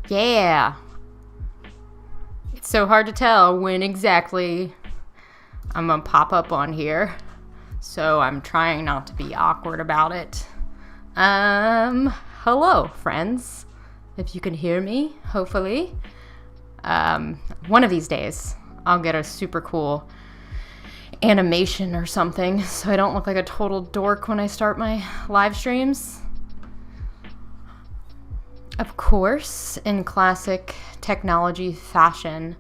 Yeah. It's so hard to tell when exactly I'm gonna pop up on here. So I'm trying not to be awkward about it. Hello, friends. If you can hear me, hopefully. One of these days, I'll get a super cool animation or something so I don't look like a total dork when I start my live streams. Of course, in classic technology fashion,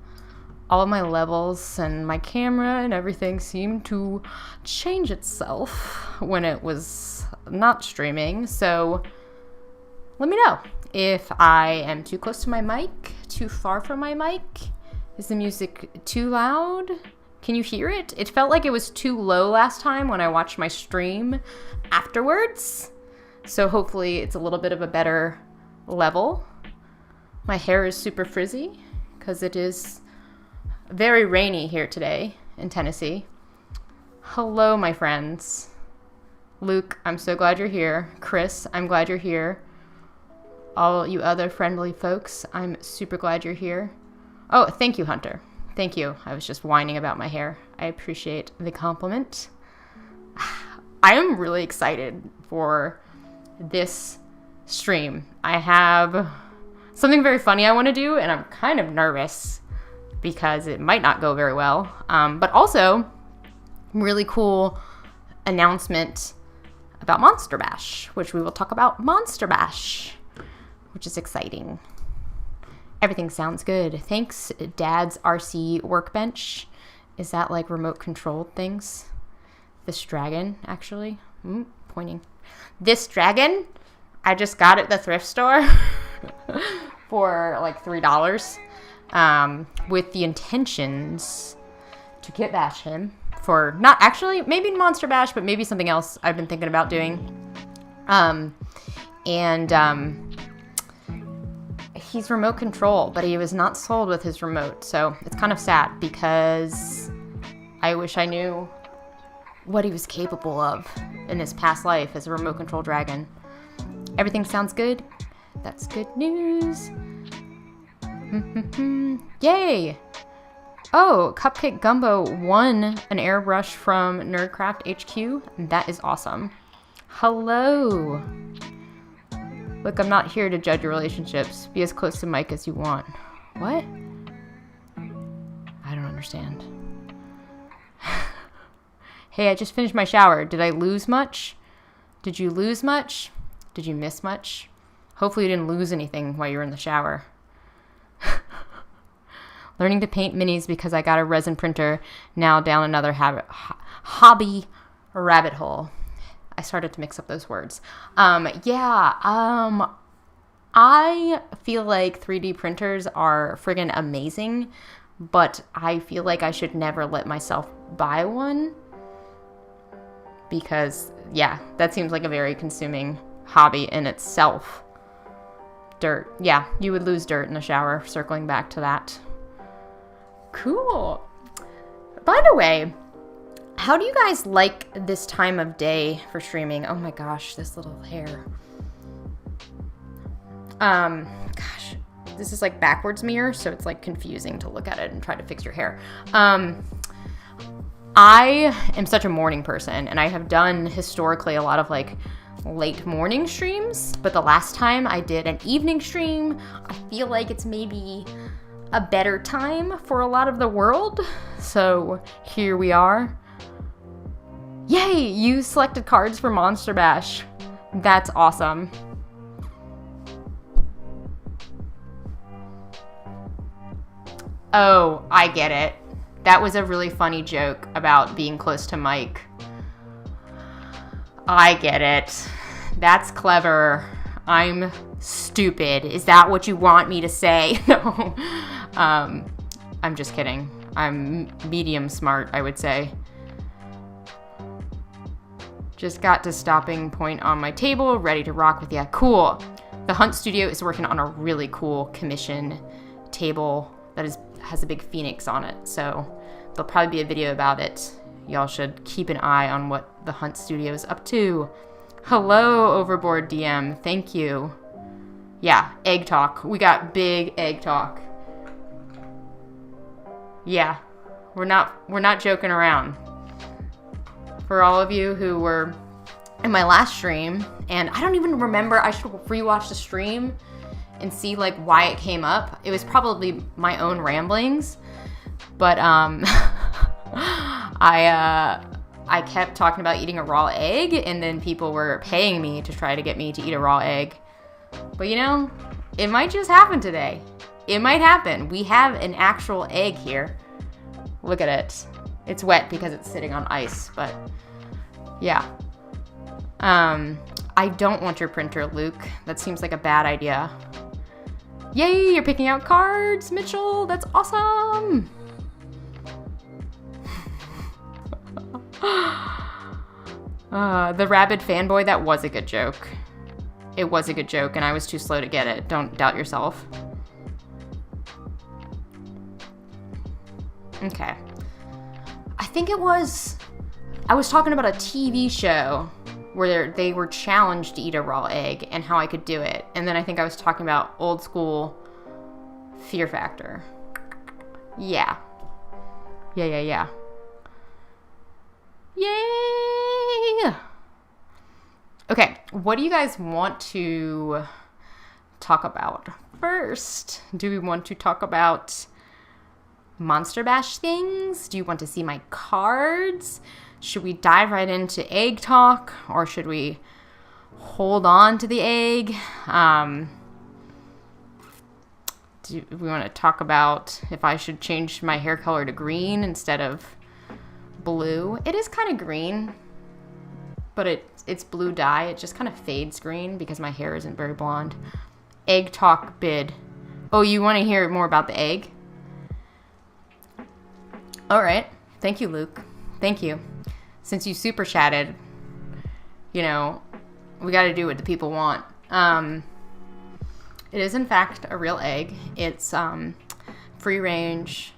all of my levels and my camera and everything seemed to change itself when it was not streaming. So let me know if I am too close to my mic, too far from my mic. Is the music too loud? Can you hear it? It felt like it was too low last time when I watched my stream afterwards. So hopefully it's a little bit of a better level. My hair is super frizzy because it is very rainy here today in Tennessee. Hello, my friends. Luke, I'm so glad you're here. Chris, I'm glad you're here. All you other friendly folks, I'm super glad you're here. Oh, thank you, Hunter. Thank you. I was just whining about my hair. I appreciate the compliment. I am really excited for this stream. I have something very funny I want to do, and I'm kind of nervous because it might not go very well. But also, really cool announcement about Monster Bash, which we will talk about Monster Bash, which is exciting. Everything sounds good. Thanks, Dad's RC Workbench. Is that like remote controlled things? This dragon, actually. Pointing. This dragon, I just got at the thrift store for like $3 with the intentions to kit bash him for not actually, maybe Monster Bash, but maybe something else I've been thinking about doing. He's remote control, but he was not sold with his remote. So it's kind of sad because I wish I knew what he was capable of in his past life as a remote control dragon. Everything sounds good. That's good news. Yay! Oh, Cupcake Gumbo won an airbrush from Nerdcraft HQ. That is awesome. Hello. Look, I'm not here to judge your relationships. Be as close to Mike as you want. What? I don't understand. Hey, I just finished my shower. Did I lose much? Did you lose much? Did you miss much? Hopefully you didn't lose anything while you were in the shower. Learning to paint minis because I got a resin printer. Now down another hobby rabbit hole. I started to mix up those words. I feel like 3D printers are friggin' amazing, but I feel like I should never let myself buy one because, yeah, that seems like a very consuming hobby in itself. Dirt. Yeah, you would lose dirt in the shower, circling back to that. Cool. By the way, how do you guys like this time of day for streaming? Oh my gosh, this little hair. Gosh, this is like backwards mirror, so it's like confusing to look at it and try to fix your hair. I am such a morning person, and I have done historically a lot of like late morning streams, but the last time I did an evening stream, I feel like it's maybe a better time for a lot of the world. So here we are. Yay, you selected cards for Monster Bash. That's awesome. Oh, I get it. That was a really funny joke about being close to Mike. I get it. That's clever. I'm stupid. Is that what you want me to say? No. I'm just kidding. I'm medium smart, I would say. Just got to stopping point on my table, ready to rock with ya. Cool. The Hunt Studio is working on a really cool commission table that has a big phoenix on it. So there'll probably be a video about it. Y'all should keep an eye on what the Hunt Studio is up to. Hello, Overboard DM. Thank you. Yeah, egg talk. We got big egg talk. Yeah, we're not joking around. For all of you who were in my last stream, and I don't even remember, I should rewatch the stream and see like why it came up. It was probably my own ramblings, but I kept talking about eating a raw egg, and then people were paying me to try to get me to eat a raw egg. But you know, it might just happen today. It might happen. We have an actual egg here. Look at it. It's wet because it's sitting on ice, but yeah. I don't want your printer, Luke. That seems like a bad idea. Yay, you're picking out cards, Mitchell. That's awesome. The rabid fanboy, that was a good joke. It was a good joke, and I was too slow to get it. Don't doubt yourself. Okay. I think I was talking about a TV show where they were challenged to eat a raw egg and how I could do it. And then I think I was talking about old school Fear Factor. Yeah. Yeah. Yay! Okay, what do you guys want to talk about first? Do we want to talk about Monster Bash things? Do you want to see my cards? Should we dive right into egg talk, or should we hold on to the egg? Do we want to talk about if I should change my hair color to green instead of blue? It is kind of green, but it's blue dye. It just kind of fades green because my hair isn't very blonde. Egg talk bid. Oh, you want to hear more about the egg? All right. Thank you, Luke. Thank you. Since you super chatted, you know, we got to do what the people want. It is in fact a real egg. It's free range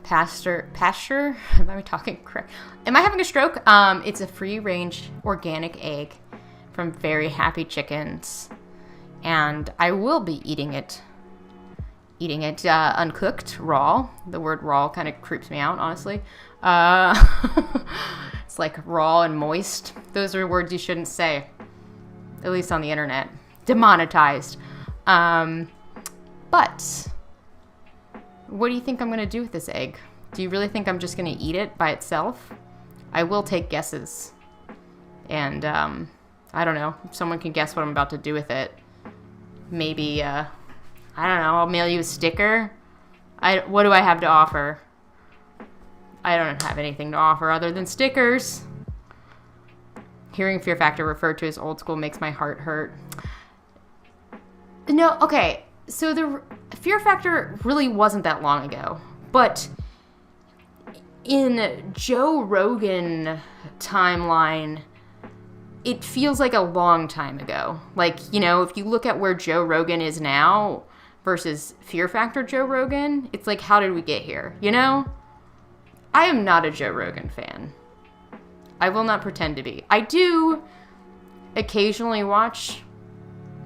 pasture. Am I talking correct? Am I having a stroke? It's a free range organic egg from very happy chickens, and I will be eating it uncooked, raw. The word raw kind of creeps me out, honestly. It's like raw and moist. Those are words you shouldn't say, at least on the internet. Demonetized. But what do you think I'm going to do with this egg? Do you really think I'm just going to eat it by itself? I will take guesses. And I don't know. If someone can guess what I'm about to do with it. Maybe, I don't know, I'll mail you a sticker. What do I have to offer? I don't have anything to offer other than stickers. Hearing Fear Factor referred to as old school makes my heart hurt. No, okay. So the Fear Factor really wasn't that long ago. But in Joe Rogan timeline, it feels like a long time ago. Like, you know, if you look at where Joe Rogan is now versus Fear Factor Joe Rogan, it's like, how did we get here? You know? I am not a Joe Rogan fan. I will not pretend to be. I do occasionally watch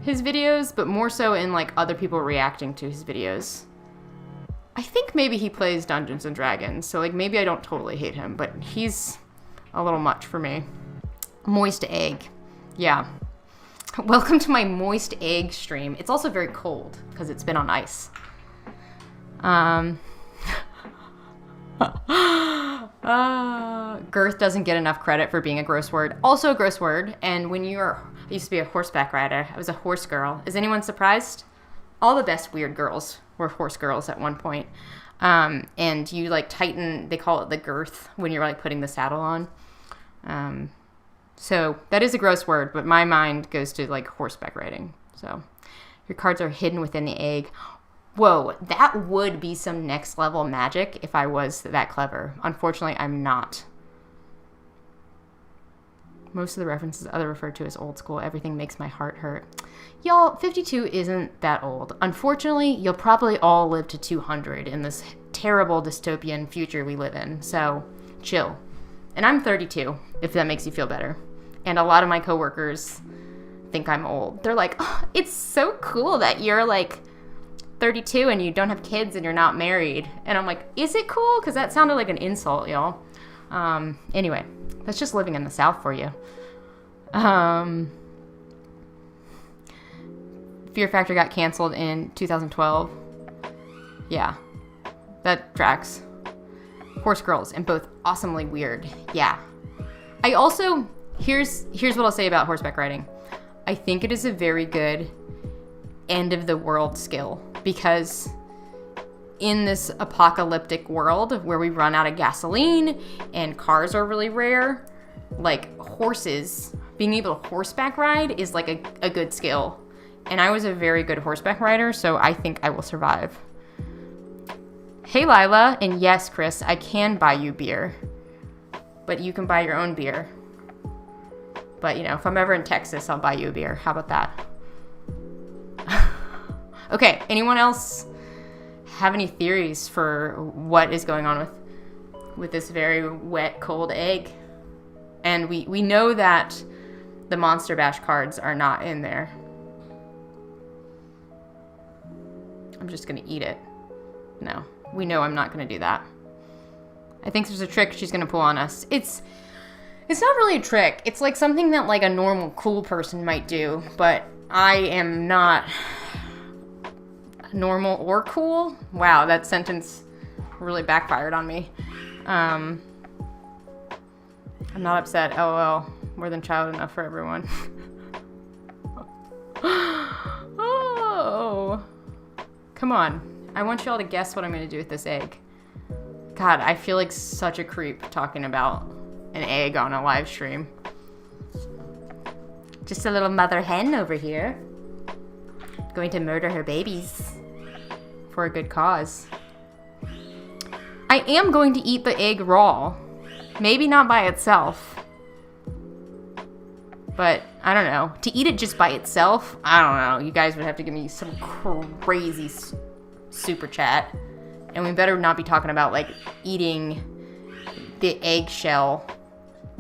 his videos, but more so in like other people reacting to his videos. I think maybe he plays Dungeons and Dragons, so like maybe I don't totally hate him, but he's a little much for me. Moist egg. Yeah. Welcome to my moist egg stream. It's also very cold because it's been on ice. Girth doesn't get enough credit for being a gross word. Also a gross word. And when I used to be a horseback rider. I was a horse girl. Is anyone surprised? All the best weird girls were horse girls at one point. And you like tighten, they call it the girth when you're like putting the saddle on. So that is a gross word, but my mind goes to like horseback riding. So your cards are hidden within the egg. Whoa, that would be some next level magic if I was that clever. Unfortunately, I'm not. Most of the references other referred to as old school. Everything makes my heart hurt. Y'all, 52 isn't that old. Unfortunately, you'll probably all live to 200 in this terrible dystopian future we live in. So, chill. And I'm 32, if that makes you feel better. And a lot of my coworkers, think I'm old. They're like, oh, it's so cool that you're like 32 and you don't have kids and you're not married. And I'm like, is it cool? Because that sounded like an insult, y'all. Anyway, that's just living in the South for you. Fear Factor got canceled in 2012. Yeah, that tracks. Horse Girls, and both awesomely weird. Yeah. I also, here's what I'll say about horseback riding. I think it is a very good end of the world skill, because in this apocalyptic world where we run out of gasoline and cars are really rare, like horses, being able to horseback ride is like a good skill. And I was a very good horseback rider, so I think I will survive. Hey, Lila, and yes, Chris, I can buy you beer, but you can buy your own beer. But, you know, if I'm ever in Texas, I'll buy you a beer. How about that? Okay, anyone else have any theories for what is going on with this very wet, cold egg? And we know that the Monster Bash cards are not in there. I'm just going to eat it. No, we know I'm not going to do that. I think there's a trick she's going to pull on us. It's not really a trick. It's like something that like a normal cool person might do, but I am not normal or cool. Wow, that sentence really backfired on me. I'm not upset. LOL. More than child enough for everyone. Oh. Come on. I want y'all to guess what I'm going to do with this egg. God, I feel like such a creep talking about an egg on a live stream. Just a little mother hen over here. Going to murder her babies for a good cause. I am going to eat the egg raw. Maybe not by itself. But, I don't know. To eat it just by itself, I don't know. You guys would have to give me some crazy super chat. And we better not be talking about, like, eating the eggshell,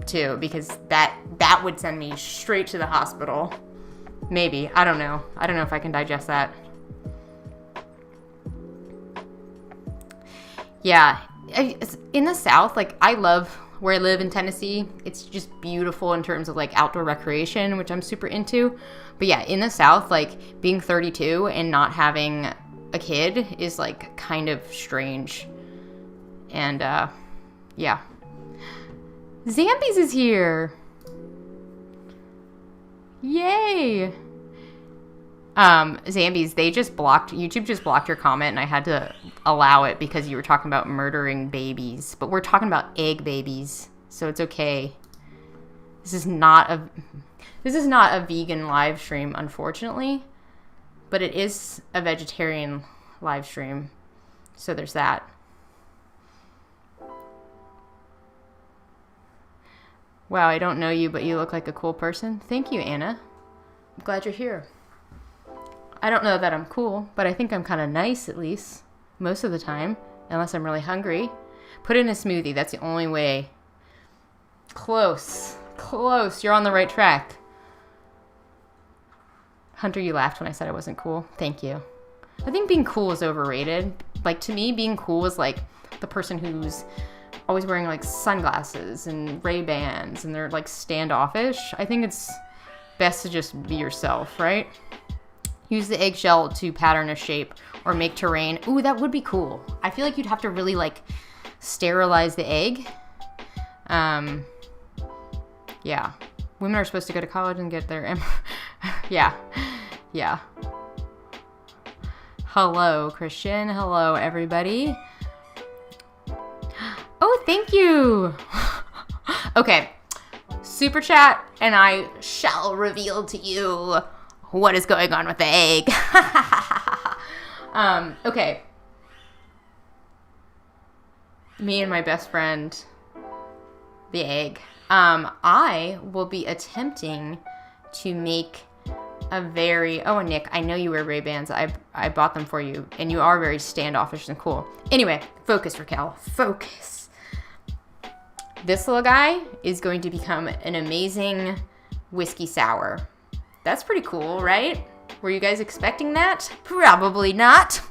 too. Because that would send me straight to the hospital. Maybe. I don't know. I don't know if I can digest that. Yeah. In the South, like, I love where I live in Tennessee. It's just beautiful in terms of, like, outdoor recreation, which I'm super into. But, yeah, in the South, like, being 32 and not having a kid is, like, kind of strange. And, yeah. Zambies is here! Yay! Zambies, YouTube just blocked your comment, and I had to allow it because you were talking about murdering babies. But we're talking about egg babies, so it's okay. This is not a vegan live stream, unfortunately. But it is a vegetarian live stream, so there's that. Wow, I don't know you, but you look like a cool person. Thank you, Anna. I'm glad you're here. I don't know that I'm cool, but I think I'm kind of nice, at least, most of the time, unless I'm really hungry. Put in a smoothie. That's the only way. Close. You're on the right track. Hunter, you laughed when I said I wasn't cool. Thank you. I think being cool is overrated. Like, to me, being cool is like the person who's always wearing, like, sunglasses and Ray-Bans, and they're, like, standoffish. I think it's best to just be yourself, right? Use the eggshell to pattern a shape or make terrain. Ooh, that would be cool. I feel like you'd have to really, like, sterilize the egg. Yeah. Women are supposed to go to college and get their... Yeah. Hello, Christian. Hello, everybody. Oh, thank you. Okay. Super chat, and I shall reveal to you what is going on with the egg. Okay. Me and my best friend, the egg. I will be attempting to make a very... Oh, Nick, I know you wear Ray-Bans. I bought them for you, and you are very standoffish and cool. Anyway, focus, Raquel. Focus. This little guy is going to become an amazing whiskey sour. That's pretty cool, right? Were you guys expecting that? Probably not.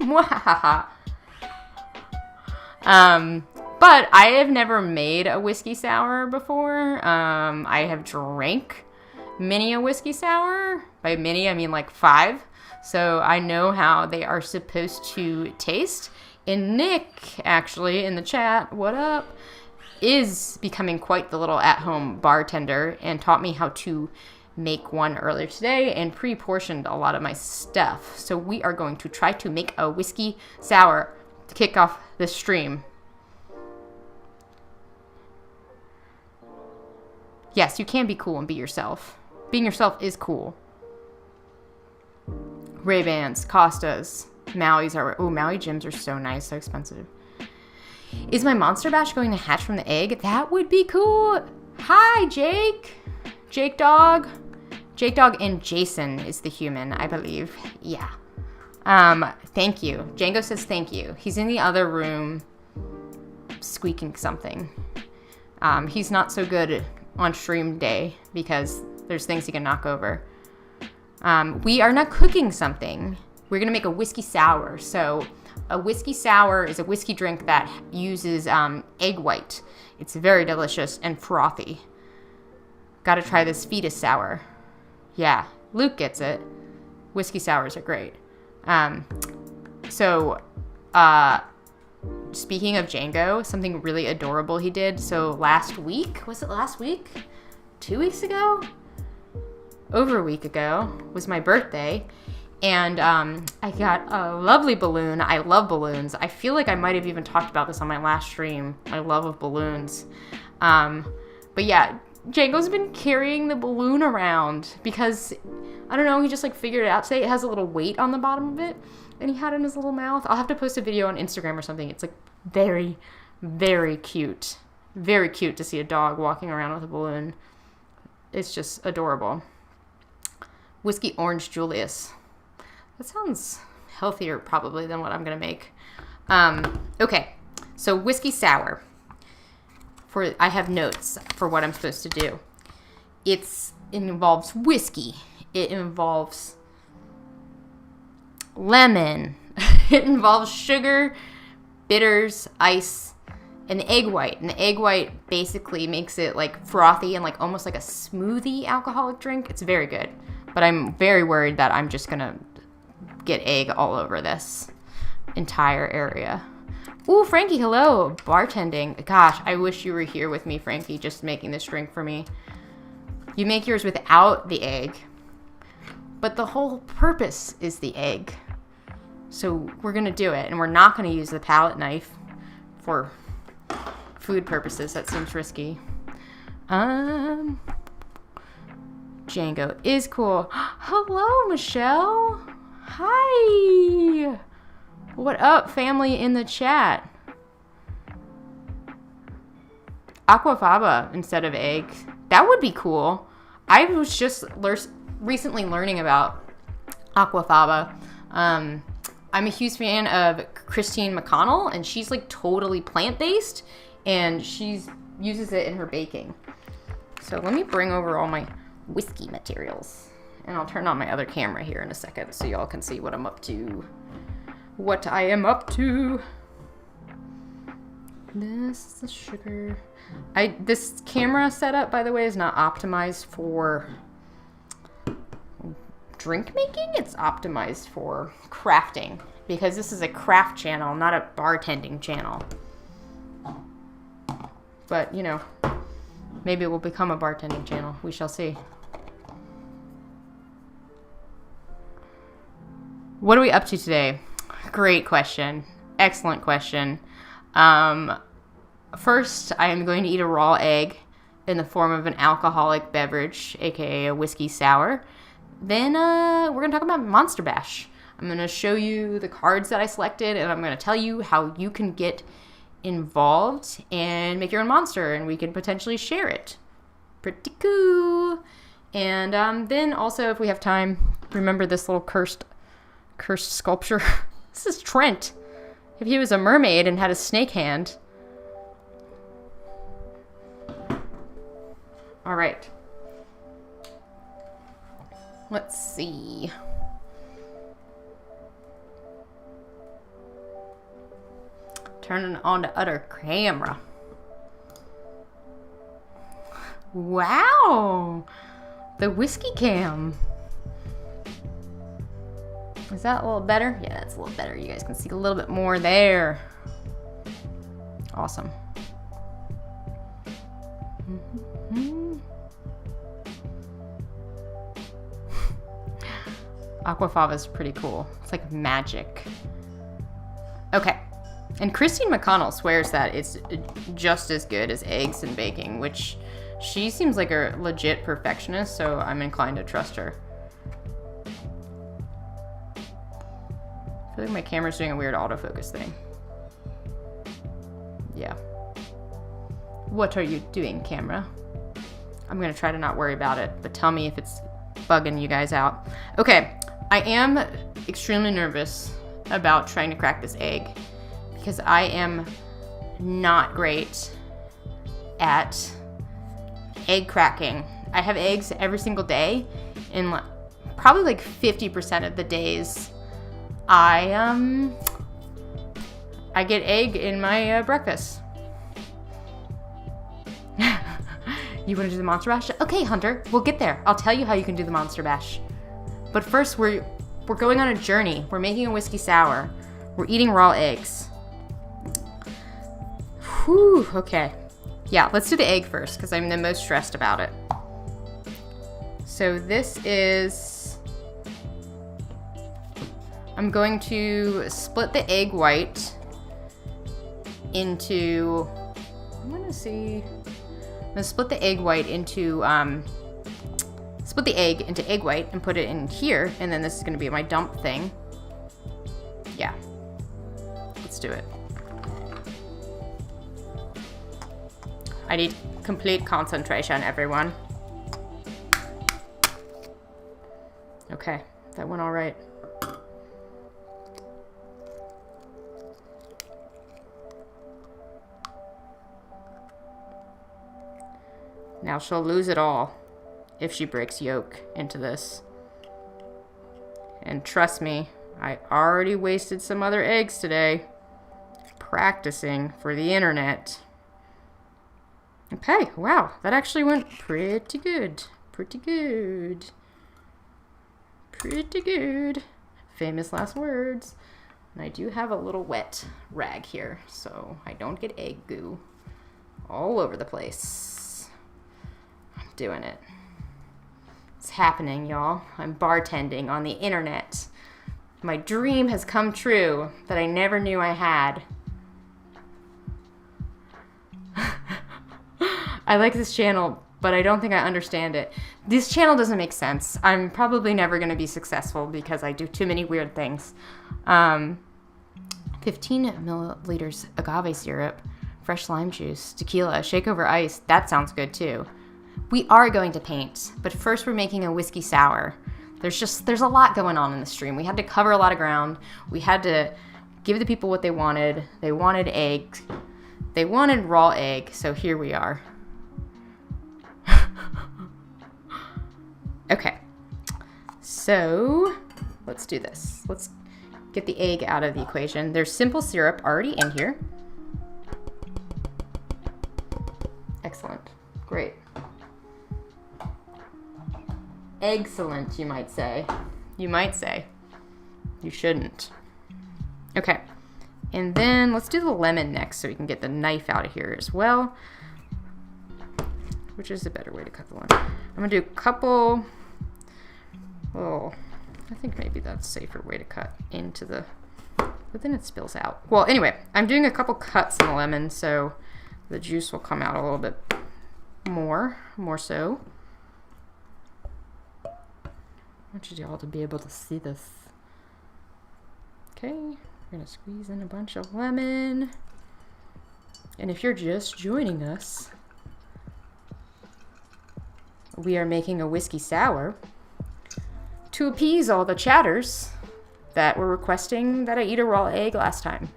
But I have never made a whiskey sour before. I have drank many a whiskey sour. By many, I mean like 5. So I know how they are supposed to taste. And Nick, actually, in the chat, what up, is becoming quite the little at-home bartender and taught me how to make one earlier today and pre-portioned a lot of my stuff. So we are going to try to make a whiskey sour to kick off this stream. Yes, you can be cool and be yourself. Being yourself is cool. Ray-Bans, Costas, Maui's are... Oh, Maui gyms are so nice, so expensive. Is my Monster Bash going to hatch from the egg? That would be cool. Hi, Jake. Jake Dog. Jake Dog and Jason is the human, I believe. Yeah. Thank you. Django says thank you. He's in the other room squeaking something. He's not so good on stream day because there's things he can knock over. We are not cooking something. We're going to make a whiskey sour. So a whiskey sour is a whiskey drink that uses egg white. It's very delicious and frothy. Gotta try this fetus sour. Yeah, Luke gets it. Whiskey sours are great. Speaking of Django, something really adorable he did. So last week, was it last week? 2 weeks ago? Over a week ago was my birthday. And I got a lovely balloon. I love balloons. I feel like I might have even talked about this on my last stream. My love of balloons. But yeah, Django's been carrying the balloon around because, I don't know, he just like figured it out today. It has a little weight on the bottom of it. And he had it in his little mouth. I'll have to post a video on Instagram or something. It's like very, very cute. Very cute to see a dog walking around with a balloon. It's just adorable. Whiskey Orange Julius. That sounds healthier probably than what I'm going to make. Okay, so whiskey sour. I have notes for what I'm supposed to do. It involves whiskey. It involves lemon. It involves sugar, bitters, ice, and the egg white. And the egg white basically makes it like frothy and like almost like a smoothie alcoholic drink. It's very good. But I'm very worried that I'm just going to get egg all over this entire area. Ooh, Frankie, hello. Bartending. Gosh, I wish you were here with me, Frankie, just making this drink for me. You make yours without the egg. But the whole purpose is the egg. So we're going to do it. And we're not going to use the palette knife for food purposes. That seems risky. Django is cool. Hello, Michelle. Hi. What up, family in the chat? Aquafaba instead of egg. That would be cool. I was just recently learning about aquafaba. I'm a huge fan of Christine McConnell, and she's like totally plant-based, and she uses it in her baking. So let me bring over all my whiskey materials, and I'll turn on my other camera here in a second so y'all can see what I'm up to. What I am up to. This is the sugar. This camera setup, by the way, is not optimized for drink making. It's optimized for crafting because this is a craft channel, not a bartending channel. But, you know, maybe it will become a bartending channel. We shall see. What are we up to today? Great question. Excellent question. First, I am going to eat a raw egg in the form of an alcoholic beverage, aka a whiskey sour. Then we're going to talk about Monster Bash. I'm going to show you the cards that I selected, and I'm going to tell you how you can get involved and make your own monster, and we can potentially share it. Pretty cool. And then also, if we have time, remember this little cursed sculpture. This is Trent. If he was a mermaid and had a snake hand. All right. Let's see. Turning on the other camera. Wow! The whiskey cam. Is that a little better? Yeah, that's a little better. You guys can see a little bit more there. Awesome. Aquafaba is pretty cool. It's like magic. Okay. And Christine McConnell swears that it's just as good as eggs and baking, which she seems like a legit perfectionist, so I'm inclined to trust her. I feel like my camera's doing a weird autofocus thing. Yeah. What are you doing, camera? I'm gonna try to not worry about it, but tell me if it's bugging you guys out. Okay, I am extremely nervous about trying to crack this egg because I am not great at egg cracking. I have eggs every single day, and probably like 50% of the days I get egg in my breakfast. You want to do the monster bash? Okay, Hunter, we'll get there. I'll tell you how you can do the monster bash. But first, we're going on a journey. We're making a whiskey sour. We're eating raw eggs. Whew, okay. Yeah, let's do the egg first because I'm the most stressed about it. So this is... I'm going to split the egg white into... I'm going to split the egg white into... split the egg into egg white and put it in here, and then this is going to be my dump thing. Yeah. Let's do it. I need complete concentration, everyone. Okay, that went all right. Now she'll lose it all if she breaks yolk into this. And trust me, I already wasted some other eggs today practicing for the internet. Okay, wow, that actually went pretty good. Pretty good. Pretty good. Famous last words. And I do have a little wet rag here, so I don't get egg goo all over the place. I'm doing it. It's happening, y'all. I'm bartending on the internet. My dream has come true that I never knew I had. I like this channel, but I don't think I understand it. This channel doesn't make sense. I'm probably never going to be successful because I do too many weird things. 15 milliliters agave syrup, fresh lime juice, tequila, shake over ice. That sounds good too. We are going to paint, but first we're making a whiskey sour. There's a lot going on in the stream. We had to cover a lot of ground. We had to give the people what they wanted. They wanted eggs. They wanted raw egg, so here we are. Okay, so let's do this. Let's get the egg out of the equation. There's simple syrup already in here. Excellent, great. Excellent, you might say. You might say. You shouldn't. Okay, and then let's do the lemon next so we can get the knife out of here as well. Which is the better way to cut the lemon? I'm gonna do a couple, well, I think maybe that's a safer way to cut into the, but then it spills out. Well, anyway, I'm doing a couple cuts in the lemon so the juice will come out a little bit more so. I want you all to be able to see this. Okay, we're gonna squeeze in a bunch of lemon. And if you're just joining us, we are making a whiskey sour to appease all the chatters that were requesting that I eat a raw egg last time.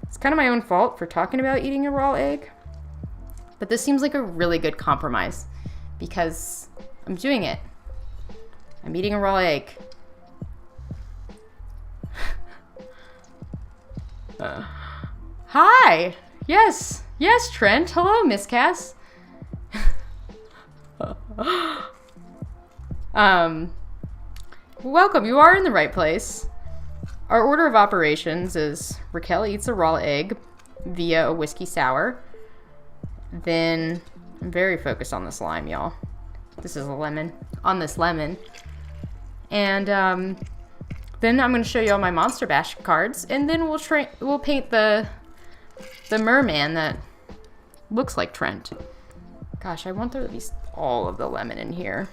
It's kind of my own fault for talking about eating a raw egg, but this seems like a really good compromise because I'm doing it. I'm eating a raw egg. Hi. Yes. Yes, Trent. Hello, Miss Cass. Welcome. You are in the right place. Our order of operations is Raquel eats a raw egg via a whiskey sour. Then I'm very focused on this lime, y'all. This is a lemon. On this lemon. And then I'm going to show you all my Monster Bash cards, and then we'll paint the merman that looks like Trent. Gosh, I want there at least all of the lemon in here.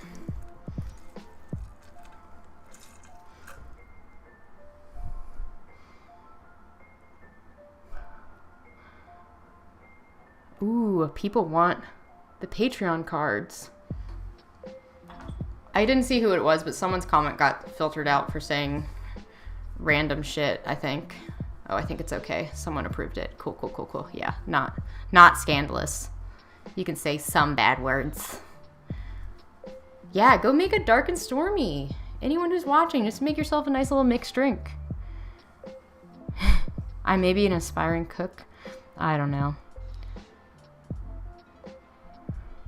Ooh, people want the Patreon cards. I didn't see who it was, but someone's comment got filtered out for saying random shit, I think. Oh, I think it's okay. Someone approved it. Cool, cool, cool, cool. Yeah, not scandalous. You can say some bad words. Yeah, go make it dark and stormy. Anyone who's watching, just make yourself a nice little mixed drink. I may be an aspiring cook. I don't know.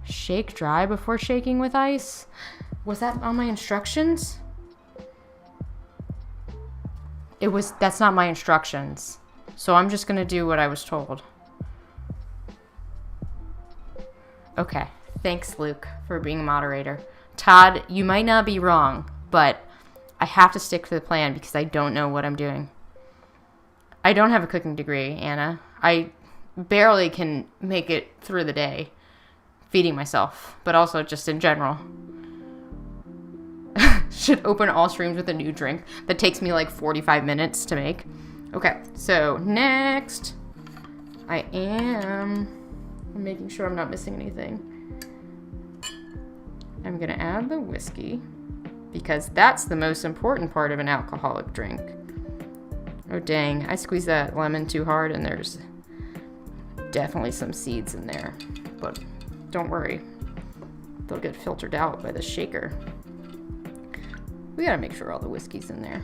Shake dry before shaking with ice. Was that on my instructions? That's not my instructions. So I'm just gonna do what I was told. Okay. Thanks, Luke, for being a moderator. Todd, you might not be wrong, but I have to stick to the plan because I don't know what I'm doing. I don't have a cooking degree, Anna. I barely can make it through the day feeding myself, but also just in general. Should open all streams with a new drink that takes me like 45 minutes to make. Okay, so next I'm making sure I'm not missing anything. I'm gonna add the whiskey because that's the most important part of an alcoholic drink. Oh dang, I squeezed that lemon too hard and there's definitely some seeds in there, but don't worry, they'll get filtered out by the shaker. We gotta make sure all the whiskey's in there.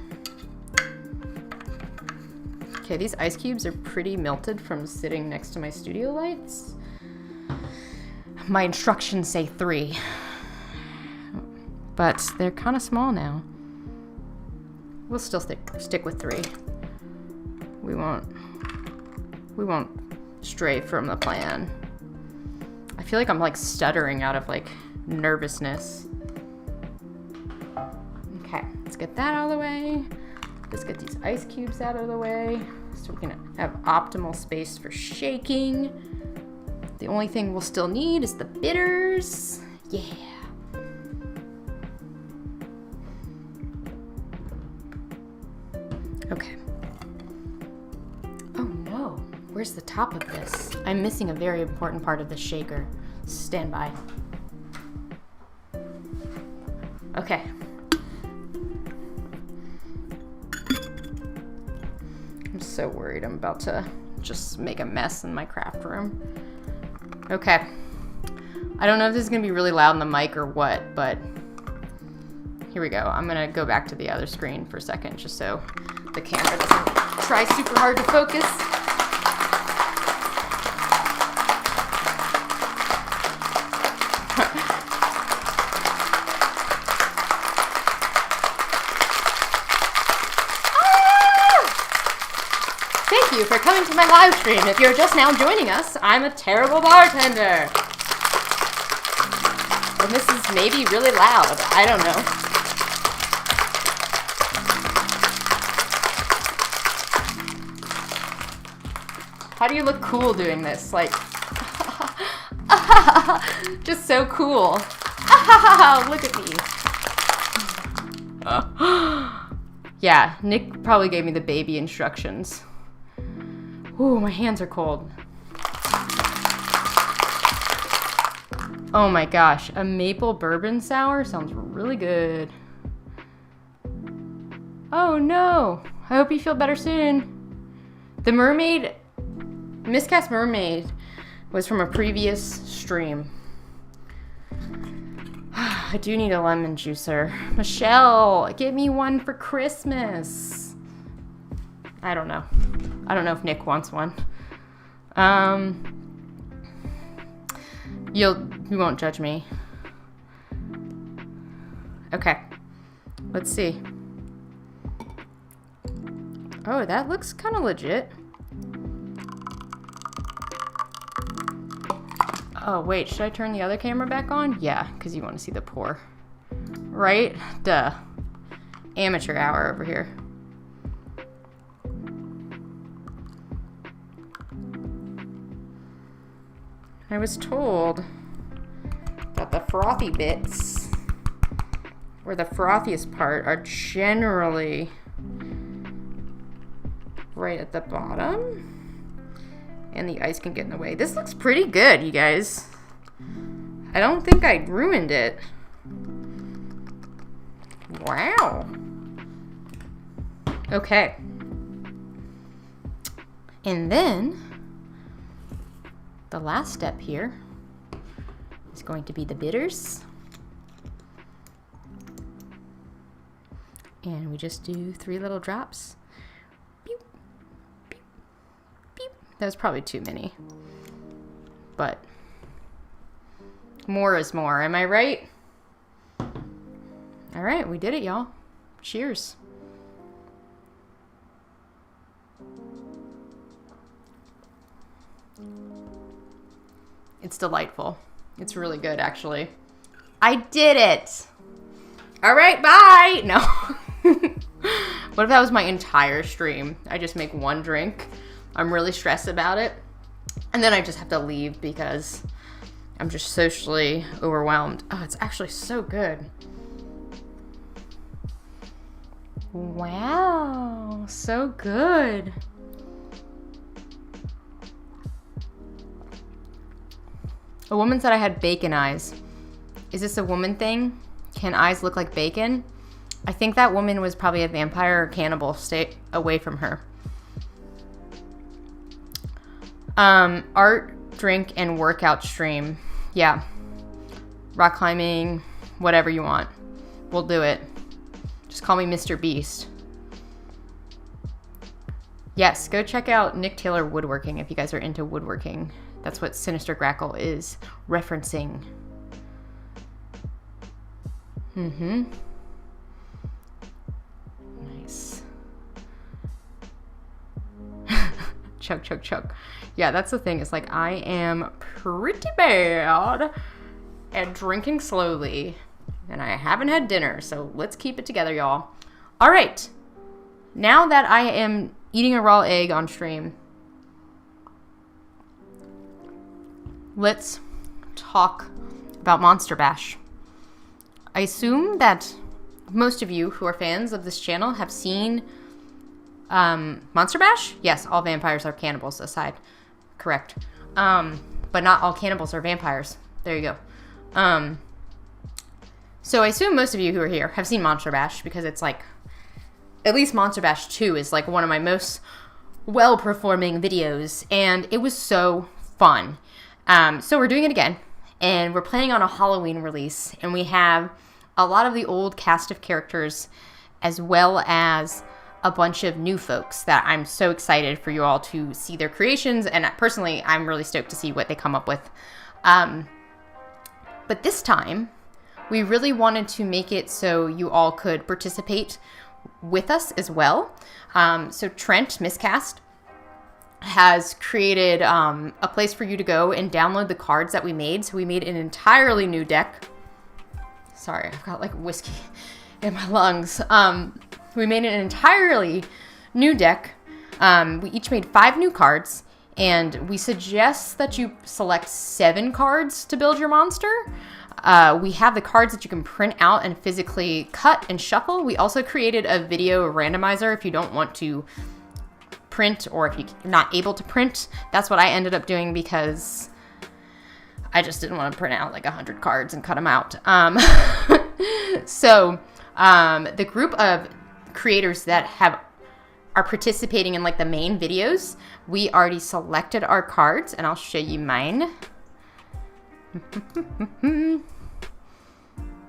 Okay, these ice cubes are pretty melted from sitting next to my studio lights. My instructions say 3, but they're kind of small now. We'll still stick with 3. We won't stray from the plan. I feel like I'm like stuttering out of like nervousness. Okay, let's get that out of the way. Let's get these ice cubes out of the way so we can have optimal space for shaking. The only thing we'll still need is the bitters. Yeah. Okay. Oh no, where's the top of this? I'm missing a very important part of the shaker. Stand by. Okay. I'm so worried I'm about to just make a mess in my craft room. Okay. I don't know if this is going to be really loud in the mic or what, but here we go. I'm going to go back to the other screen for a second just so the camera doesn't try super hard to focus. Thank you for coming to my live stream. If you're just now joining us, I'm a terrible bartender. And this is maybe really loud. I don't know. How do you look cool doing this? Like, just so cool. Look at me. Yeah, Nick probably gave me the baby instructions. Ooh, my hands are cold. Oh my gosh, a maple bourbon sour sounds really good. Oh no, I hope you feel better soon. The Mermaid, Miscast Mermaid was from a previous stream. I do need a lemon juicer. Michelle, get me one for Christmas. I don't know. I don't know if Nick wants one. You won't judge me. Okay. Let's see. Oh, that looks kind of legit. Oh, wait, should I turn the other camera back on? Yeah, because you want to see the pour. Right? Duh. Amateur hour over here. I was told that the frothy bits, or the frothiest part, are generally right at the bottom. And the ice can get in the way. This looks pretty good, you guys. I don't think I ruined it. Wow. Okay. And then, the last step here is going to be the bitters. And we just do 3 little drops. That was probably too many, but more is more. Am I right? All right, we did it, y'all. Cheers. It's delightful. It's really good, actually. I did it. All right, bye. No. What if that was my entire stream? I just make one drink. I'm really stressed about it. And then I just have to leave because I'm just socially overwhelmed. Oh, it's actually so good. Wow, so good. A woman said I had bacon eyes. Is this a woman thing? Can eyes look like bacon? I think that woman was probably a vampire or cannibal. Stay away from her. Art, drink, and workout stream. Yeah. Rock climbing, whatever you want. We'll do it. Just call me Mr. Beast. Yes, go check out Nick Taylor Woodworking if you guys are into woodworking. That's what Sinister Grackle is referencing. Mm-hmm. Nice. Chug, chug, chug. Yeah, that's the thing. It's like I am pretty bad at drinking slowly. And I haven't had dinner, so let's keep it together, y'all. All right. Now that I am eating a raw egg on stream, let's talk about Monster Bash. I assume that most of you who are fans of this channel have seen Monster Bash. Yes, all vampires are cannibals aside. Correct. But not all cannibals are vampires. There you go. So I assume most of you who are here have seen Monster Bash because it's like, at least Monster Bash 2 is like one of my most well-performing videos, and it was so fun. So we're doing it again, and we're planning on a Halloween release, and we have a lot of the old cast of characters as well as a bunch of new folks that I'm so excited for you all to see their creations, and personally, I'm really stoked to see what they come up with. But this time, we really wanted to make it so you all could participate with us as well. So Trent, Miscast, has created a place for you to go and download the cards that we made. So we made an entirely new deck. Sorry, I've got like whiskey in my lungs. We made an entirely new deck. We each made 5 new cards, and we suggest that you select 7 cards to build your monster. We have the cards that you can print out and physically cut and shuffle. We also created a video randomizer if you don't want to print, or if you're not able to print. That's what I ended up doing because I just didn't want to print out like 100 cards and cut them out. So the group of creators that are participating in like the main videos, we already selected our cards, and I'll show you mine.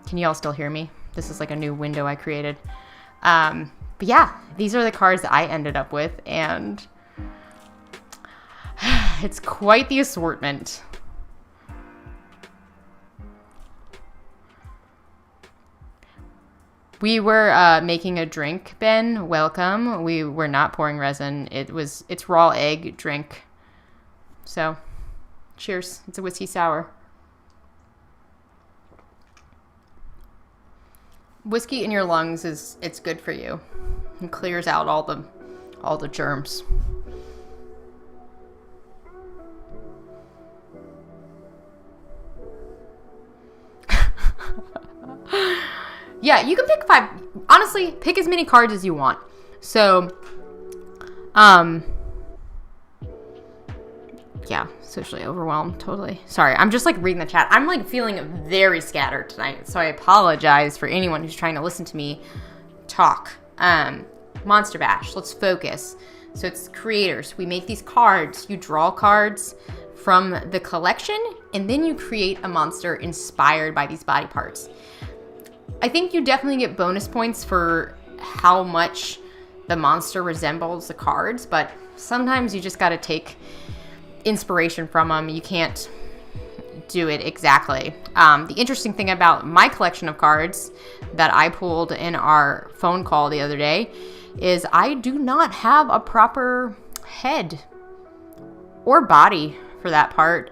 Can you all still hear me? This is like a new window I created. But yeah, these are the cards that I ended up with, and it's quite the assortment. We were making a drink, Ben. Welcome. We were not pouring resin. It's raw egg drink. So, cheers. It's a whiskey sour. Whiskey in your lungs it's good for you. It clears out all the germs. Yeah, you can pick 5. Honestly, pick as many cards as you want. So, yeah, socially overwhelmed, totally. Sorry, I'm just like reading the chat. I'm like feeling very scattered tonight, so I apologize for anyone who's trying to listen to me talk. Monster Bash, let's focus. So it's creators. We make these cards. You draw cards from the collection, and then you create a monster inspired by these body parts. I think you definitely get bonus points for how much the monster resembles the cards, but sometimes you just got to take inspiration from them. You can't do it exactly. The interesting thing about my collection of cards that I pulled in our phone call the other day is I do not have a proper head or body for that part.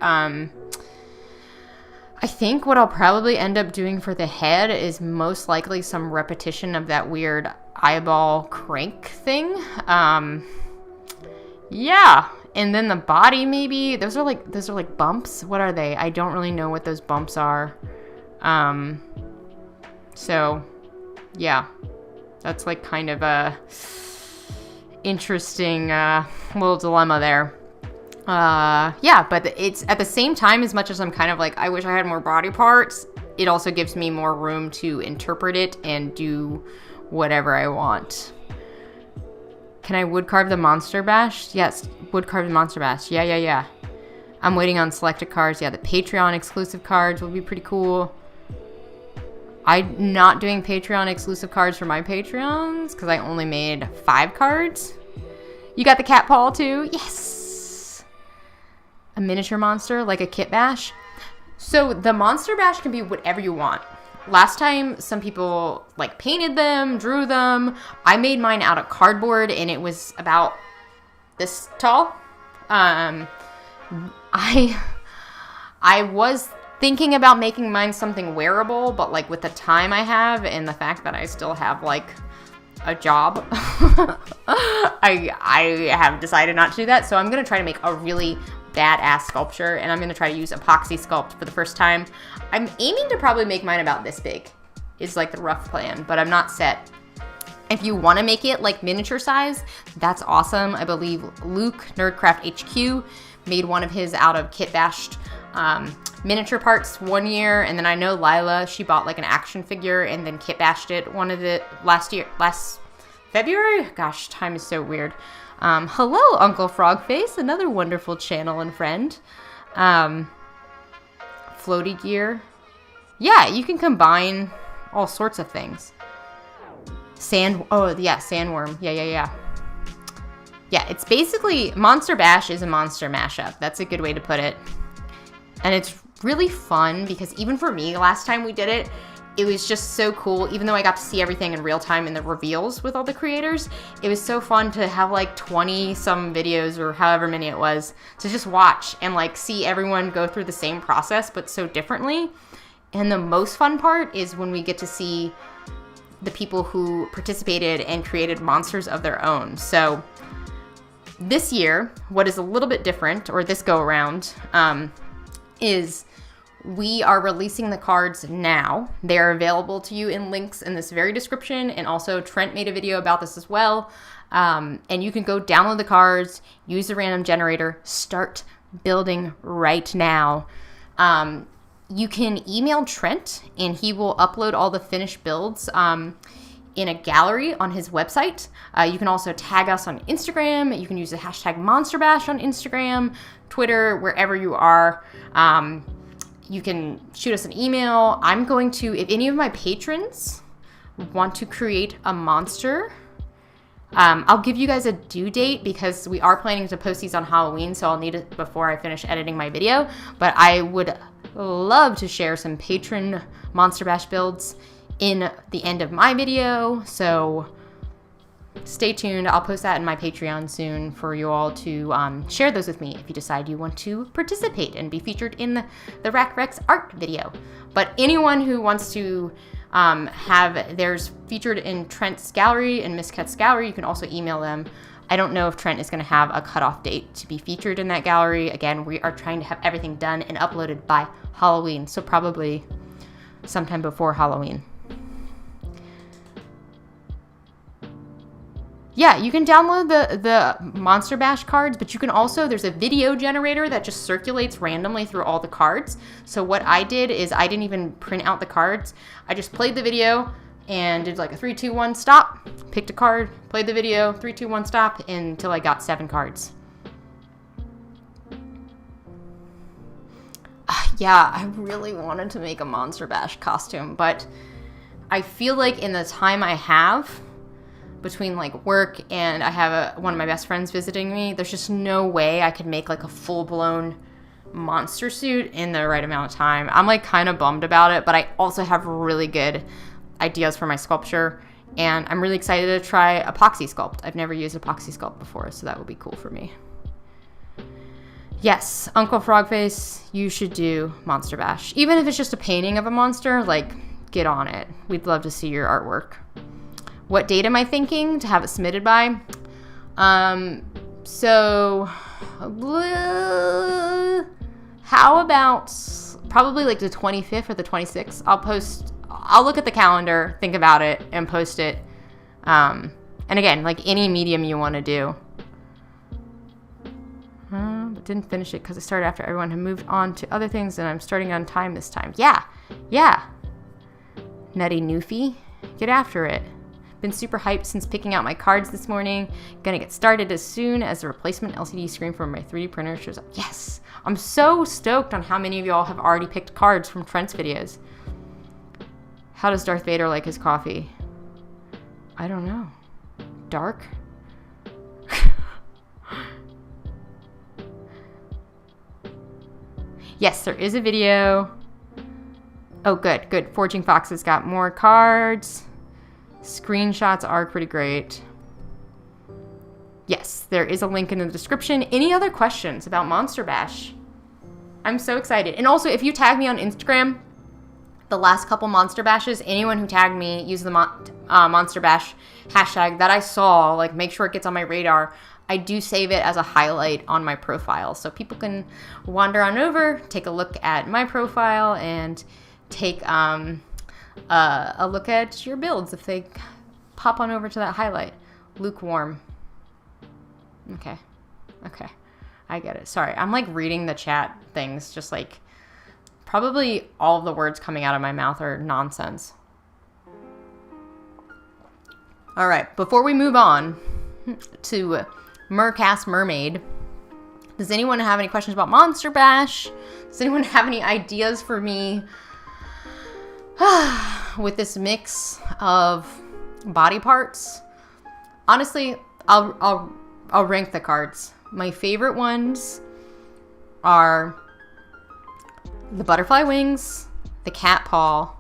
I think what I'll probably end up doing for the head is most likely some repetition of that weird eyeball crank thing. Yeah. And then the body, maybe. Those are like bumps. What are they? I don't really know what those bumps are. So, yeah. That's like kind of a interesting little dilemma there. Yeah, but it's at the same time, as much as I'm kind of like, I wish I had more body parts, it also gives me more room to interpret it and do whatever I want. Can I wood carve the Monster Bash? Yes, wood carve the Monster Bash. Yeah. I'm waiting on selected cards. Yeah, the Patreon exclusive cards will be pretty cool. I'm not doing Patreon exclusive cards for my Patreons because I only made 5 cards. You got the cat paw too? Yes! A miniature monster, like a kit bash. So the Monster Bash can be whatever you want. Last time, some people like painted them, drew them. I made mine out of cardboard, and it was about this tall. I was thinking about making mine something wearable, but like with the time I have and the fact that I still have like a job, I have decided not to do that. So I'm gonna try to make a really badass sculpture, and I'm gonna try to use epoxy sculpt for the first time. I'm aiming to probably make mine about this big, is like the rough plan, but I'm not set. If you want to make it like miniature size, that's awesome. I believe Luke, Nerdcraft HQ, made one of his out of kit bashed miniature parts one year, and then I know Lila, she bought like an action figure and then kit bashed it one of the last February? Gosh, time is so weird. Hello, Uncle Frogface, another wonderful channel and friend. Floaty gear. Yeah, you can combine all sorts of things. Sandworm. Yeah. Yeah, it's basically, Monster Bash is a monster mashup. That's a good way to put it. And it's really fun because even for me, last time we did it, it was just so cool. Even though I got to see everything in real time in the reveals with all the creators, it was so fun to have like 20 some videos or however many it was to just watch and like see everyone go through the same process but so differently. And the most fun part is when we get to see the people who participated and created monsters of their own. So this year, what is a little bit different, or this go around, is we are releasing the cards now. They are available to you in links in this very description, and also Trent made a video about this as well. And you can go download the cards, use the random generator, start building right now. You can email Trent, and he will upload all the finished builds in a gallery on his website. You can also tag us on Instagram. You can use the hashtag MonsterBash on Instagram, Twitter, wherever you are. you can shoot us an email. I'm going to, if any of my patrons want to create a monster, I'll give you guys a due date because we are planning to post these on Halloween, so I'll need it before I finish editing my video. But I would love to share some patron Monster Bash builds in the end of my video, so stay tuned. I'll post that in my Patreon soon for you all to share those with me if you decide you want to participate and be featured in the Rack Rex art video. But anyone who wants to have theirs featured in Trent's gallery and Miss Cat's gallery, you can also email them. I don't know if Trent is going to have a cutoff date to be featured in that gallery. Again, we are trying to have everything done and uploaded by Halloween, so probably sometime before Halloween. Yeah, you can download the Monster Bash cards, but you can also, there's a video generator that just circulates randomly through all the cards. So what I did is I didn't even print out the cards. I just played the video and did like a 3, 2, 1 stop, picked a card, played the video, 3, 2, 1 stop until I got 7 cards. Yeah, I really wanted to make a Monster Bash costume, but I feel like in the time I have between like work and I have one of my best friends visiting me, there's just no way I could make like a full-blown monster suit in the right amount of time. I'm like kind of bummed about it, but I also have really good ideas for my sculpture, and I'm really excited to try epoxy sculpt. I've never used epoxy sculpt before, so that would be cool for me. Yes, Uncle Frogface, you should do Monster Bash. Even if it's just a painting of a monster, like, get on it. We'd love to see your artwork. What date am I thinking to have it submitted by? So, how about probably like the 25th or the 26th? I'll look at the calendar, think about it, and post it. And again, like any medium you want to do. But didn't finish it because it started after everyone had moved on to other things, and I'm starting on time this time. Yeah. Nutty Newfie, get after it. Been super hyped since picking out my cards this morning. Gonna get started as soon as the replacement LCD screen for my 3D printer shows up. Yes! I'm so stoked on how many of y'all have already picked cards from Trent's videos. How does Darth Vader like his coffee? I don't know. Dark? Yes, there is a video. Oh, good. Forging Fox has got more cards. Screenshots are pretty great. Yes, there is a link in the description. Any other questions about Monster Bash? I'm so excited. And also, if you tag me on Instagram, the last couple Monster Bashes, anyone who tagged me using the Monster Bash hashtag that I saw, like, make sure it gets on my radar. I do save it as a highlight on my profile. So people can wander on over, take a look at my profile, and take a look at your builds if they pop on over to that highlight. Lukewarm. Okay. I get it. Sorry. I'm like reading the chat things, just like probably all of the words coming out of my mouth are nonsense. All right. Before we move on to Mermaid, does anyone have any questions about Monster Bash? Does anyone have any ideas for me with this mix of body parts? Honestly, I'll rank the cards. My favorite ones are the butterfly wings, the cat paw.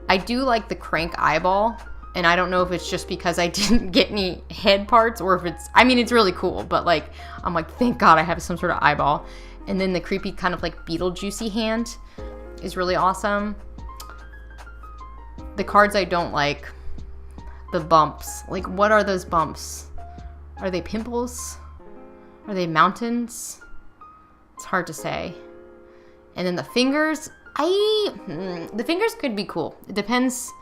I do like the crank eyeball, and I don't know if it's just because I didn't get any head parts or if it's, I mean, it's really cool, but like, I'm like, thank God I have some sort of eyeball. And then the creepy kind of like Beetlejuicy hand is really awesome. The cards I don't like, the bumps. Like, what are those bumps? Are they pimples? Are they mountains? It's hard to say. And then the fingers, the fingers could be cool. It depends.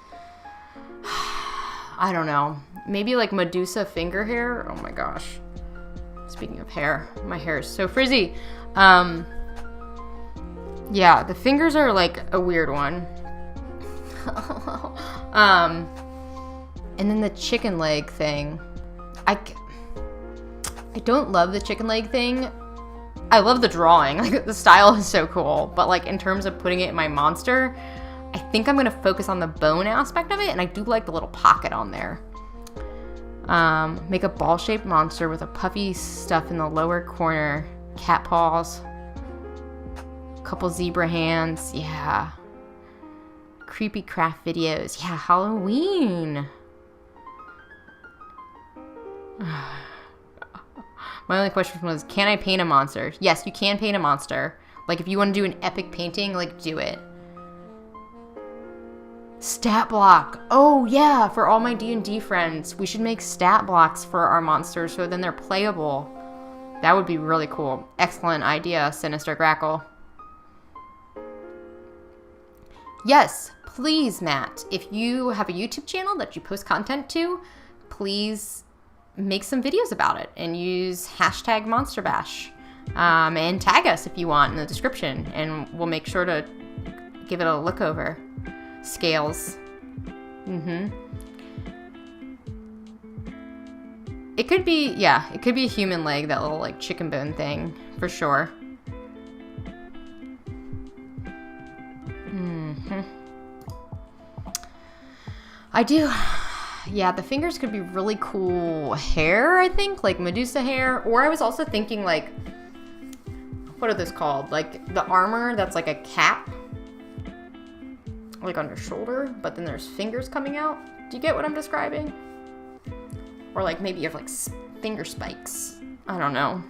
I don't know. Maybe like Medusa finger hair. Oh my gosh. Speaking of hair, my hair is so frizzy. Yeah, the fingers are like a weird one. And then the chicken leg thing. I don't love the chicken leg thing. I love the drawing. Like, the style is so cool. But, like, in terms of putting it in my monster, I think I'm going to focus on the bone aspect of it. And I do like the little pocket on there. Make a ball-shaped monster with a puffy stuff in the lower corner. Cat paws. Couple zebra hands. Yeah. Creepy craft videos. Yeah, Halloween. My only question was, can I paint a monster? Yes, you can paint a monster. Like, if you want to do an epic painting, like, do it. Stat block. Oh, yeah, for all my D&D friends. We should make stat blocks for our monsters so then they're playable. That would be really cool. Excellent idea, Sinister Grackle. Yes, please, Matt. If you have a YouTube channel that you post content to, please make some videos about it and use hashtag MonsterBash. And tag us if you want in the description, and we'll make sure to give it a look over. Scales. It could be, yeah, it could be a human leg, that little like chicken bone thing, for sure. I do. Yeah, the fingers could be really cool hair, I think, like Medusa hair. Or I was also thinking, like, what are those called? Like the armor that's like a cap, like on your shoulder, but then there's fingers coming out. Do you get what I'm describing? Or like maybe you have like finger spikes. I don't know.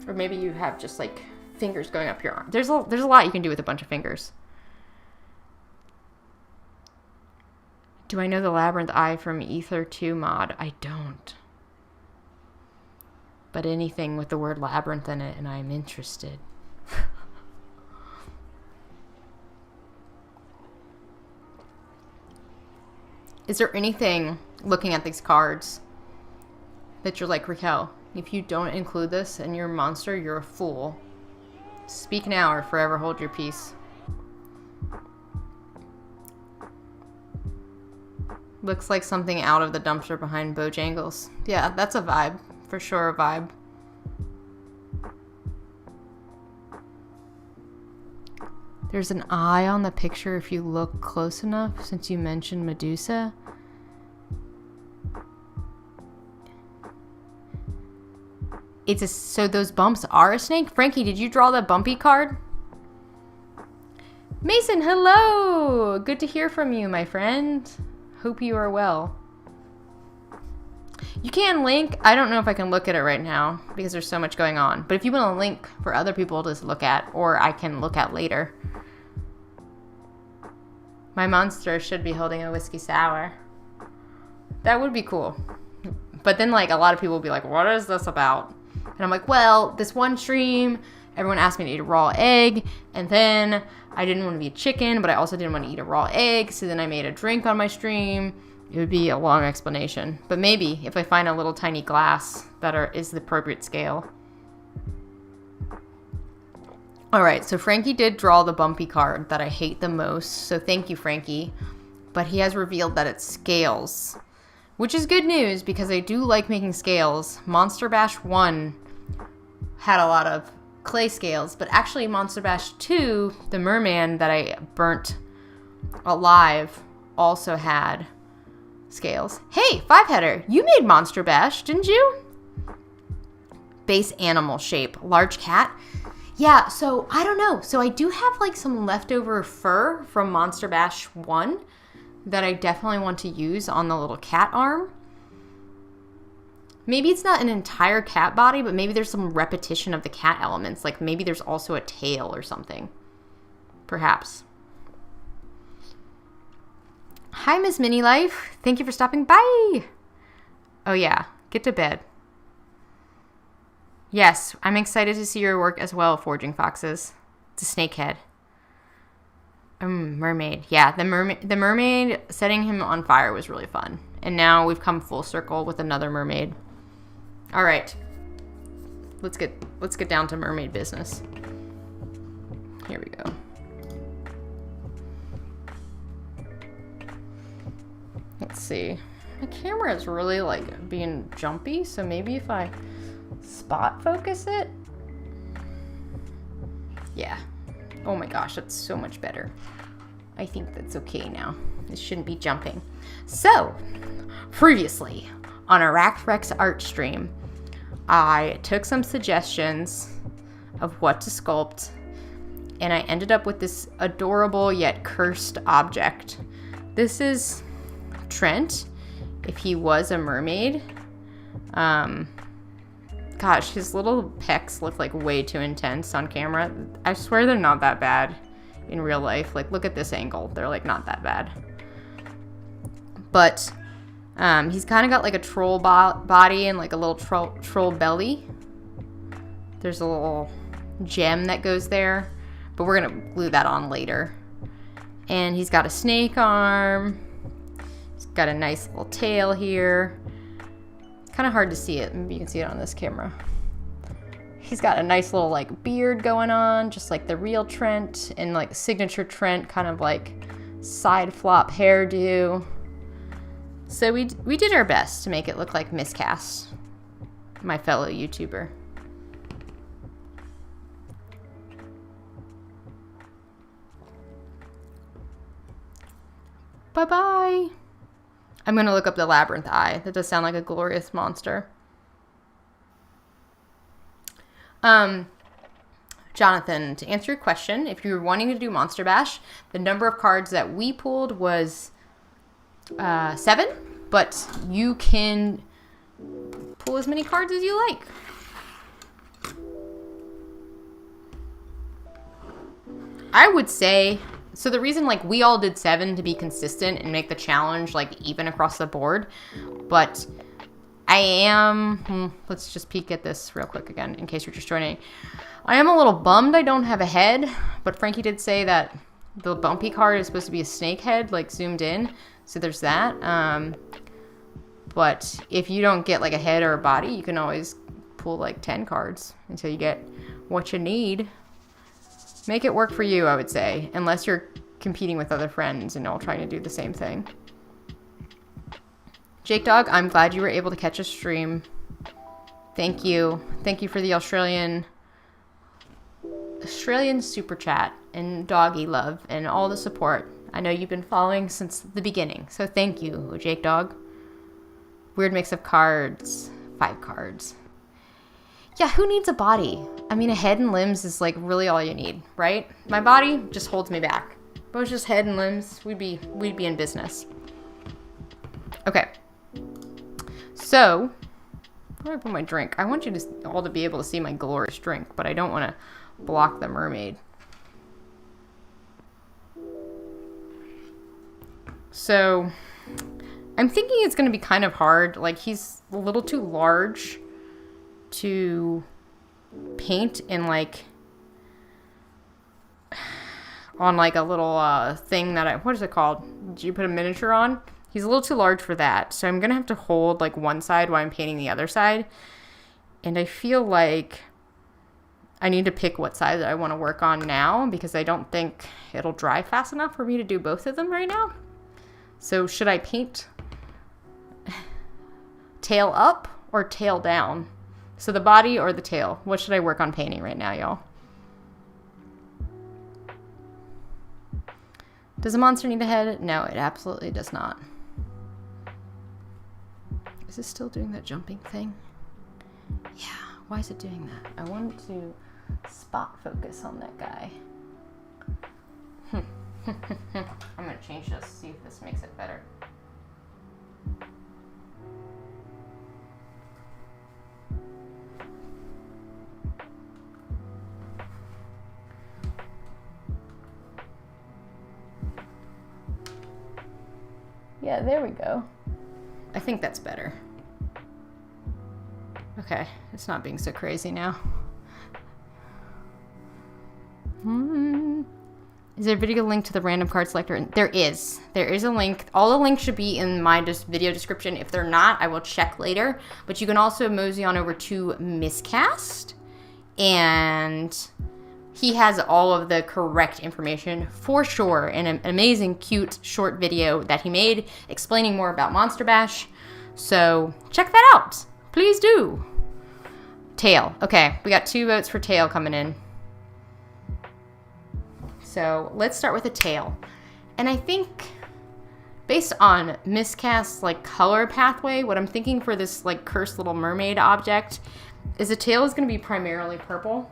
Or maybe you have just like fingers going up your arm. There's a lot you can do with a bunch of fingers. Do I know the Labyrinth Eye from Ether 2 mod? I don't. But anything with the word labyrinth in it, and I'm interested. Is there anything, looking at these cards, that you're like, Raquel, if you don't include this in your monster, you're a fool. Speak now or forever hold your peace. Looks like something out of the dumpster behind Bojangles. Yeah, that's a vibe. For sure a vibe. There's an eye on the picture if you look close enough, since you mentioned Medusa. So those bumps are a snake? Frankie, did you draw the bumpy card? Mason, hello! Good to hear from you, my friend. Hope you are well. You can link. I don't know if I can look at it right now because there's so much going on. But if you want a link for other people to look at, or I can look at later. My monster should be holding a whiskey sour. That would be cool. But then like a lot of people will be like, what is this about? And I'm like, well, this one stream, everyone asked me to eat a raw egg, and then I didn't want to be a chicken, but I also didn't want to eat a raw egg, so then I made a drink on my stream. It would be a long explanation. But maybe if I find a little tiny glass that is the appropriate scale. Alright, so Frankie did draw the bumpy card that I hate the most, so thank you, Frankie. But he has revealed that it's scales, which is good news because I do like making scales. Monster Bash 1 had a lot of clay scales, but actually Monster Bash 2, the merman that I burnt alive, also had scales. Hey, Five-Header, you made Monster Bash, didn't you? Base animal shape, large cat. Yeah, so I don't know. So I do have like some leftover fur from Monster Bash 1 that I definitely want to use on the little cat arm. Maybe it's not an entire cat body, but maybe there's some repetition of the cat elements. Like maybe there's also a tail or something. Perhaps. Hi, Miss Mini Life. Thank you for stopping by. Oh yeah, get to bed. Yes, I'm excited to see your work as well, Forging Foxes. It's a snakehead. Mermaid. Yeah, the mermaid setting him on fire was really fun. And now we've come full circle with another mermaid. All right. Let's get down to mermaid business. Here we go. Let's see. My camera is really like being jumpy, so maybe if I spot focus it. Yeah. Oh my gosh, that's so much better. I think that's okay now. This shouldn't be jumping. So, previously on a Rex art stream, I took some suggestions of what to sculpt, and I ended up with this adorable yet cursed object. This is Trent, if he was a mermaid. Gosh, his little pecs look like way too intense on camera. I swear they're not that bad in real life. Like, look at this angle. They're like not that bad. But he's kind of got like a troll body and like a little troll belly. There's a little gem that goes there, but we're gonna glue that on later. And he's got a snake arm. He's got a nice little tail here. Kind of hard to see it. Maybe you can see it on this camera. He's got a nice little like beard going on, just like the real Trent, and like signature Trent kind of like side flop hairdo. So we did our best to make it look like Miscast, my fellow YouTuber. Bye-bye. I'm going to look up the labyrinth eye. That does sound like a glorious monster. Jonathan, to answer your question, if you were wanting to do Monster Bash, the number of cards that we pulled was 7, but you can pull as many cards as you like. I would say, so the reason like we all did 7 to be consistent and make the challenge like even across the board, but I am, let's just peek at this real quick again in case you're just joining. I am a little bummed I don't have a head, but Frankie did say that the bumpy card is supposed to be a snake head, like zoomed in. So there's that. But if you don't get like a head or a body, you can always pull like 10 cards until you get what you need. Make it work for you, I would say, unless you're competing with other friends and all trying to do the same thing. Jake Dog, I'm glad you were able to catch a stream. Thank you. Thank you for the Australian super chat and doggy love and all the support. I know you've been following since the beginning, so thank you, Jake Dog. Weird mix of cards. 5 cards. Yeah, who needs a body? I mean, a head and limbs is like really all you need, right? My body just holds me back. If it was just head and limbs, we'd be in business. Okay. So, where do I put my drink? I want you to all to be able to see my glorious drink, but I don't want to block the mermaid. So, I'm thinking it's going to be kind of hard. Like, he's a little too large to paint in, like, on, like, a little thing that what is it called? Did you put a miniature on? He's a little too large for that. So I'm going to have to hold, like, one side while I'm painting the other side. And I feel like I need to pick what side that I want to work on now because I don't think it'll dry fast enough for me to do both of them right now. So should I paint tail up or tail down? So the body or the tail? What should I work on painting right now, y'all? Does a monster need a head? No, it absolutely does not. Is it still doing that jumping thing? Yeah, why is it doing that? I wanted to spot focus on that guy. I'm going to change this, see if this makes it better. Yeah, there we go. I think that's better. Okay, it's not being so crazy now. Is there a video link to the random card selector? There is. There is a link. All the links should be in my video description. If they're not, I will check later. But you can also mosey on over to Miscast. And he has all of the correct information for sure in an amazing, cute, short video that he made explaining more about Monster Bash. So check that out. Please do. Tail. Okay, we got 2 votes for tail coming in. So let's start with the tail. And I think based on miscast like color pathway, what I'm thinking for this like cursed little mermaid object is the tail is going to be primarily purple.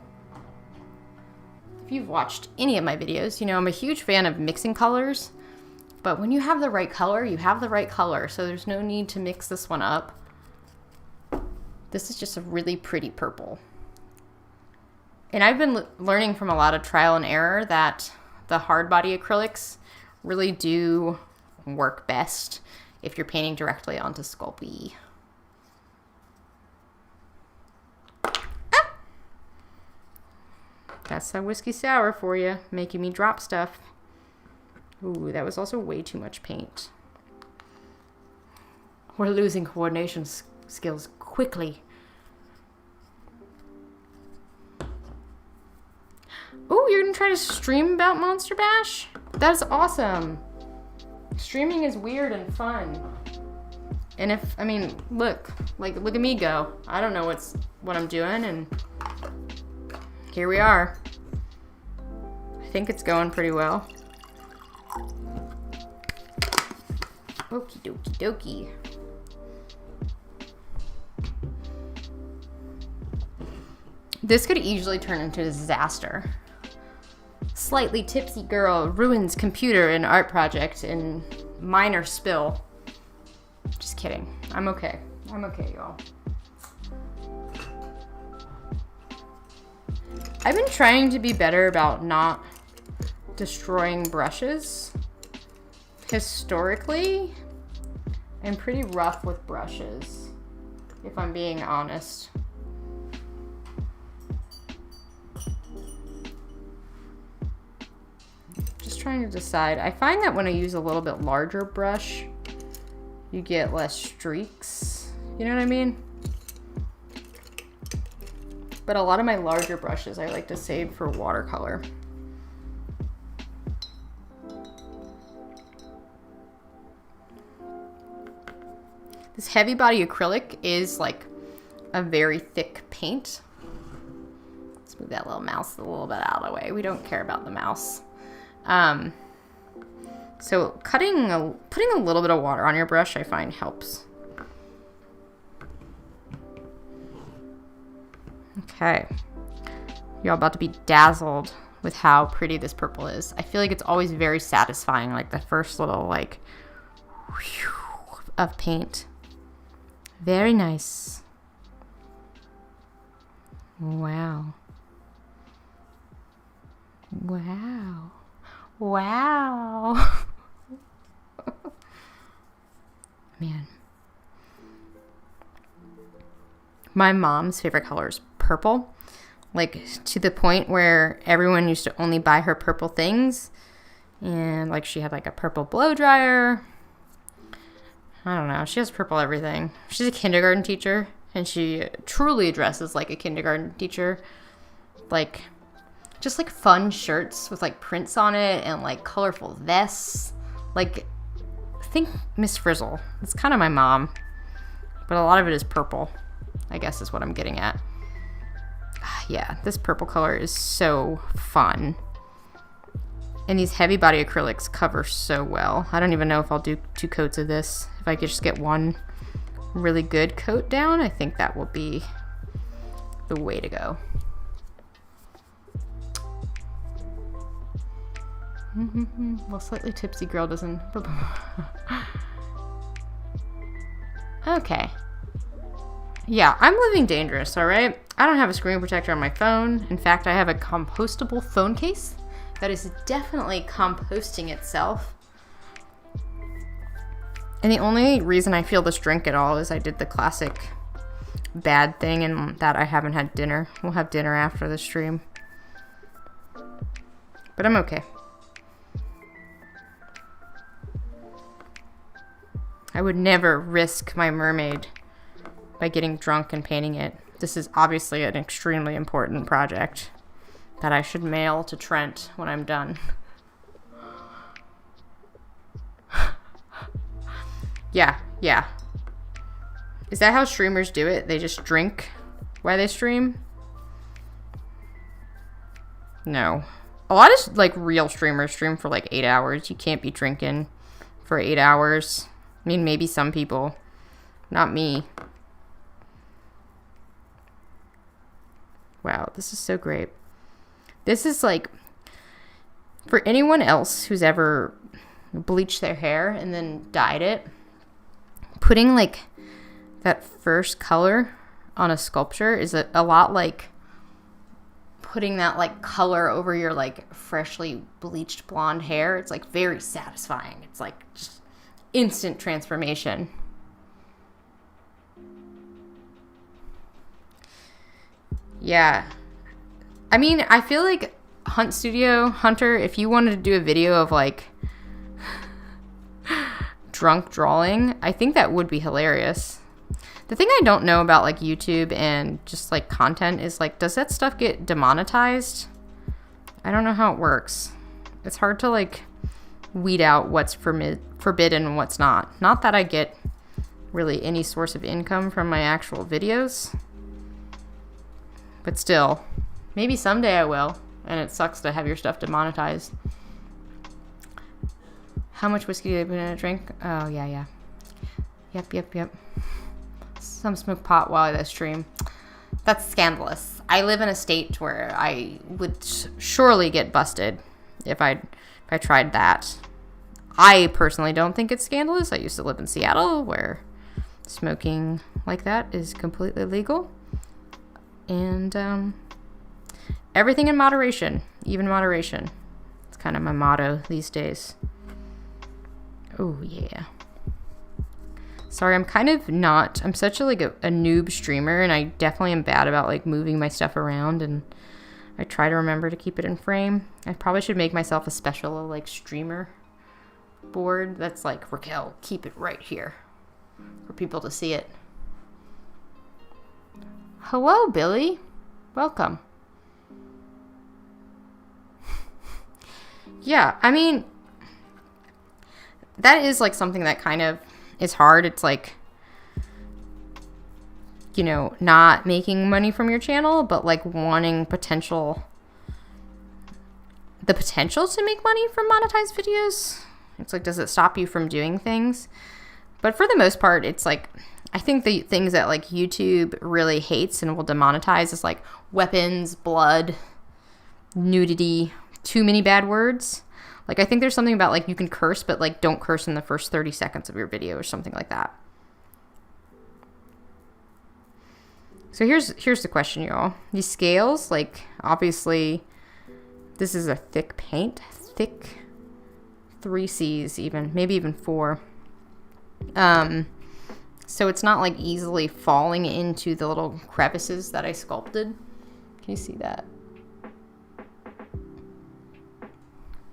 If you've watched any of my videos, you know I'm a huge fan of mixing colors. But when you have the right color, you have the right color. So there's no need to mix this one up. This is just a really pretty purple. And I've been learning from a lot of trial and error that the hard body acrylics really do work best if you're painting directly onto Sculpey. That's a whiskey sour for you, making me drop stuff. Ooh, that was also way too much paint. We're losing coordination skills quickly. Ooh, you're gonna try to stream about Monster Bash? That's awesome. Streaming is weird and fun. And if, I mean, look at me go. I don't know what I'm doing, and here we are. I think it's going pretty well. Okie dokie dokie. This could easily turn into a disaster. Slightly tipsy girl ruins computer and art project in minor spill. Just kidding. I'm okay. I'm okay, y'all. I've been trying to be better about not destroying brushes. Historically, I'm pretty rough with brushes, if I'm being honest. Just trying to decide. I find that when I use a little bit larger brush, you get less streaks. You know what I mean? But a lot of my larger brushes I like to save for watercolor. This heavy body acrylic is like a very thick paint. Let's move that little mouse a little bit out of the way. We don't care about the mouse. So putting a little bit of water on your brush I find helps. Okay. You're about to be dazzled with how pretty this purple is. I feel like it's always very satisfying, like the first little like whew of paint. Very nice. Wow. Wow. Wow. Man. My mom's favorite color is purple. Like to the point where everyone used to only buy her purple things. And like she had like a purple blow dryer. I don't know. She has purple everything. She's a kindergarten teacher, and she truly dresses like a kindergarten teacher. Like, just like fun shirts with like prints on it and like colorful vests. Like, think Miss Frizzle. It's kind of my mom, but a lot of it is purple, I guess is what I'm getting at. Yeah, this purple color is so fun. And these heavy body acrylics cover so well. I don't even know if I'll do 2 coats of this. If I could just get one really good coat down, I think that will be the way to go. Well, slightly tipsy girl doesn't... Okay. Yeah, I'm living dangerous, alright? I don't have a screen protector on my phone. In fact, I have a compostable phone case that is definitely composting itself. And the only reason I feel this drink at all is I did the classic bad thing and that I haven't had dinner. We'll have dinner after the stream. But I'm okay. I would never risk my mermaid by getting drunk and painting it. This is obviously an extremely important project that I should mail to Trent when I'm done. Yeah. Is that how streamers do it? They just drink while they stream? No. a lot of like real streamers stream for like 8 hours. You can't be drinking for 8 hours. I mean, maybe some people, not me. Wow, this is so great. This is like, for anyone else who's ever bleached their hair and then dyed it, putting like that first color on a sculpture is a lot like putting that like color over your like freshly bleached blonde hair. It's like very satisfying. It's like just instant transformation. Yeah. I mean, I feel like Hunter, if you wanted to do a video of like drunk drawing, I think that would be hilarious. The thing I don't know about like YouTube and just like content is like, does that stuff get demonetized? I don't know how it works. It's hard to like weed out what's forbidden and what's not. Not that I get really any source of income from my actual videos, but still, maybe someday I will, and it sucks to have your stuff demonetized. How much whiskey do I put in a drink? Oh, yeah. Yep. Some smoke pot while I stream. That's scandalous. I live in a state where I would surely get busted if I tried that. I personally don't think it's scandalous. I used to live in Seattle where smoking like that is completely legal. And everything in moderation, even moderation. It's kind of my motto these days. Oh, yeah. Sorry, I'm kind of not, I'm such a noob streamer, and I definitely am bad about like moving my stuff around, and I try to remember to keep it in frame. I probably should make myself a special like streamer board that's like, Raquel, keep it right here for people to see it. Hello, Billy. Welcome. Yeah, I mean, that is like something that kind of is hard. It's like, you know, not making money from your channel, but like wanting the potential to make money from monetized videos. It's like, does it stop you from doing things? But for the most part, it's like, I think the things that like YouTube really hates and will demonetize is like weapons, blood, nudity, too many bad words. Like, I think there's something about like you can curse, but like don't curse in the first 30 seconds of your video or something like that. So here's the question, y'all. These scales, like, obviously this is a thick paint, thick 3 C's even, maybe even 4. So it's not like easily falling into the little crevices that I sculpted. Can you see that?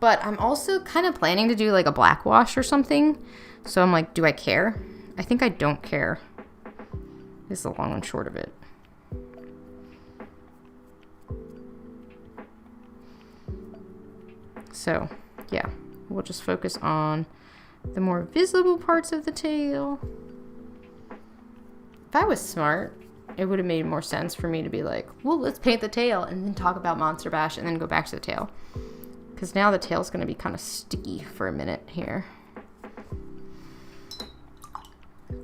But I'm also kind of planning to do like a black wash or something. So I'm like, do I care? I think I don't care. This is the long and short of it. So, yeah. We'll just focus on the more visible parts of the tail. If I was smart, it would have made more sense for me to be like, well, let's paint the tail and then talk about Monster Bash and then go back to the tail. Because now the tail's going to be kind of sticky for a minute here.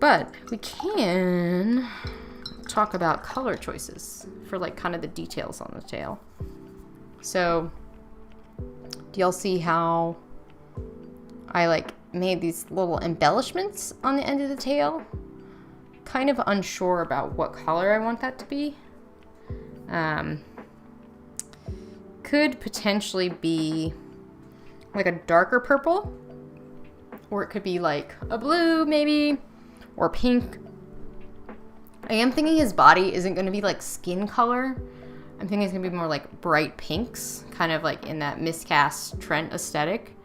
But we can talk about color choices for like kind of the details on the tail. So, do y'all see how I like made these little embellishments on the end of the tail? Kind of unsure about what color I want that to be. Could potentially be like a darker purple, or it could be like a blue maybe, or pink. I am thinking his body isn't going to be like skin color. I'm thinking it's going to be more like bright pinks, kind of like in that miscast Trent aesthetic.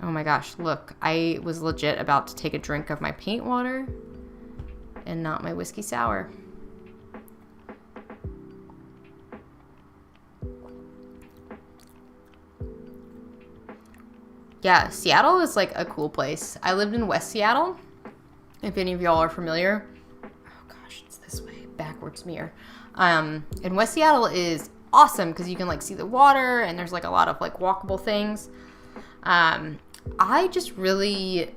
Oh my gosh, look, I was legit about to take a drink of my paint water and not my whiskey sour. Yeah, Seattle is like a cool place. I lived in West Seattle, if any of y'all are familiar. Oh gosh, it's this way, backwards mirror. And West Seattle is awesome because you can like see the water and there's like a lot of like walkable things. I just really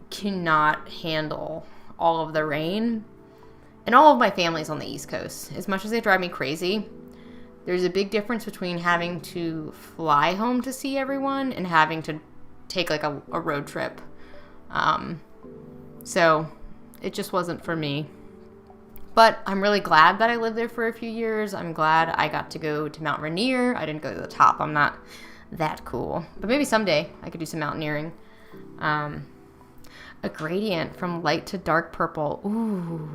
cannot handle all of the rain, and all of my family's on the East Coast. As much as they drive me crazy, there's a big difference between having to fly home to see everyone and having to take like a road trip. So it just wasn't for me. But I'm really glad that I lived there for a few years. I'm glad I got to go to Mount Rainier. I didn't go to the top. I'm not that cool. But maybe someday I could do some mountaineering. A gradient from light to dark purple. Ooh.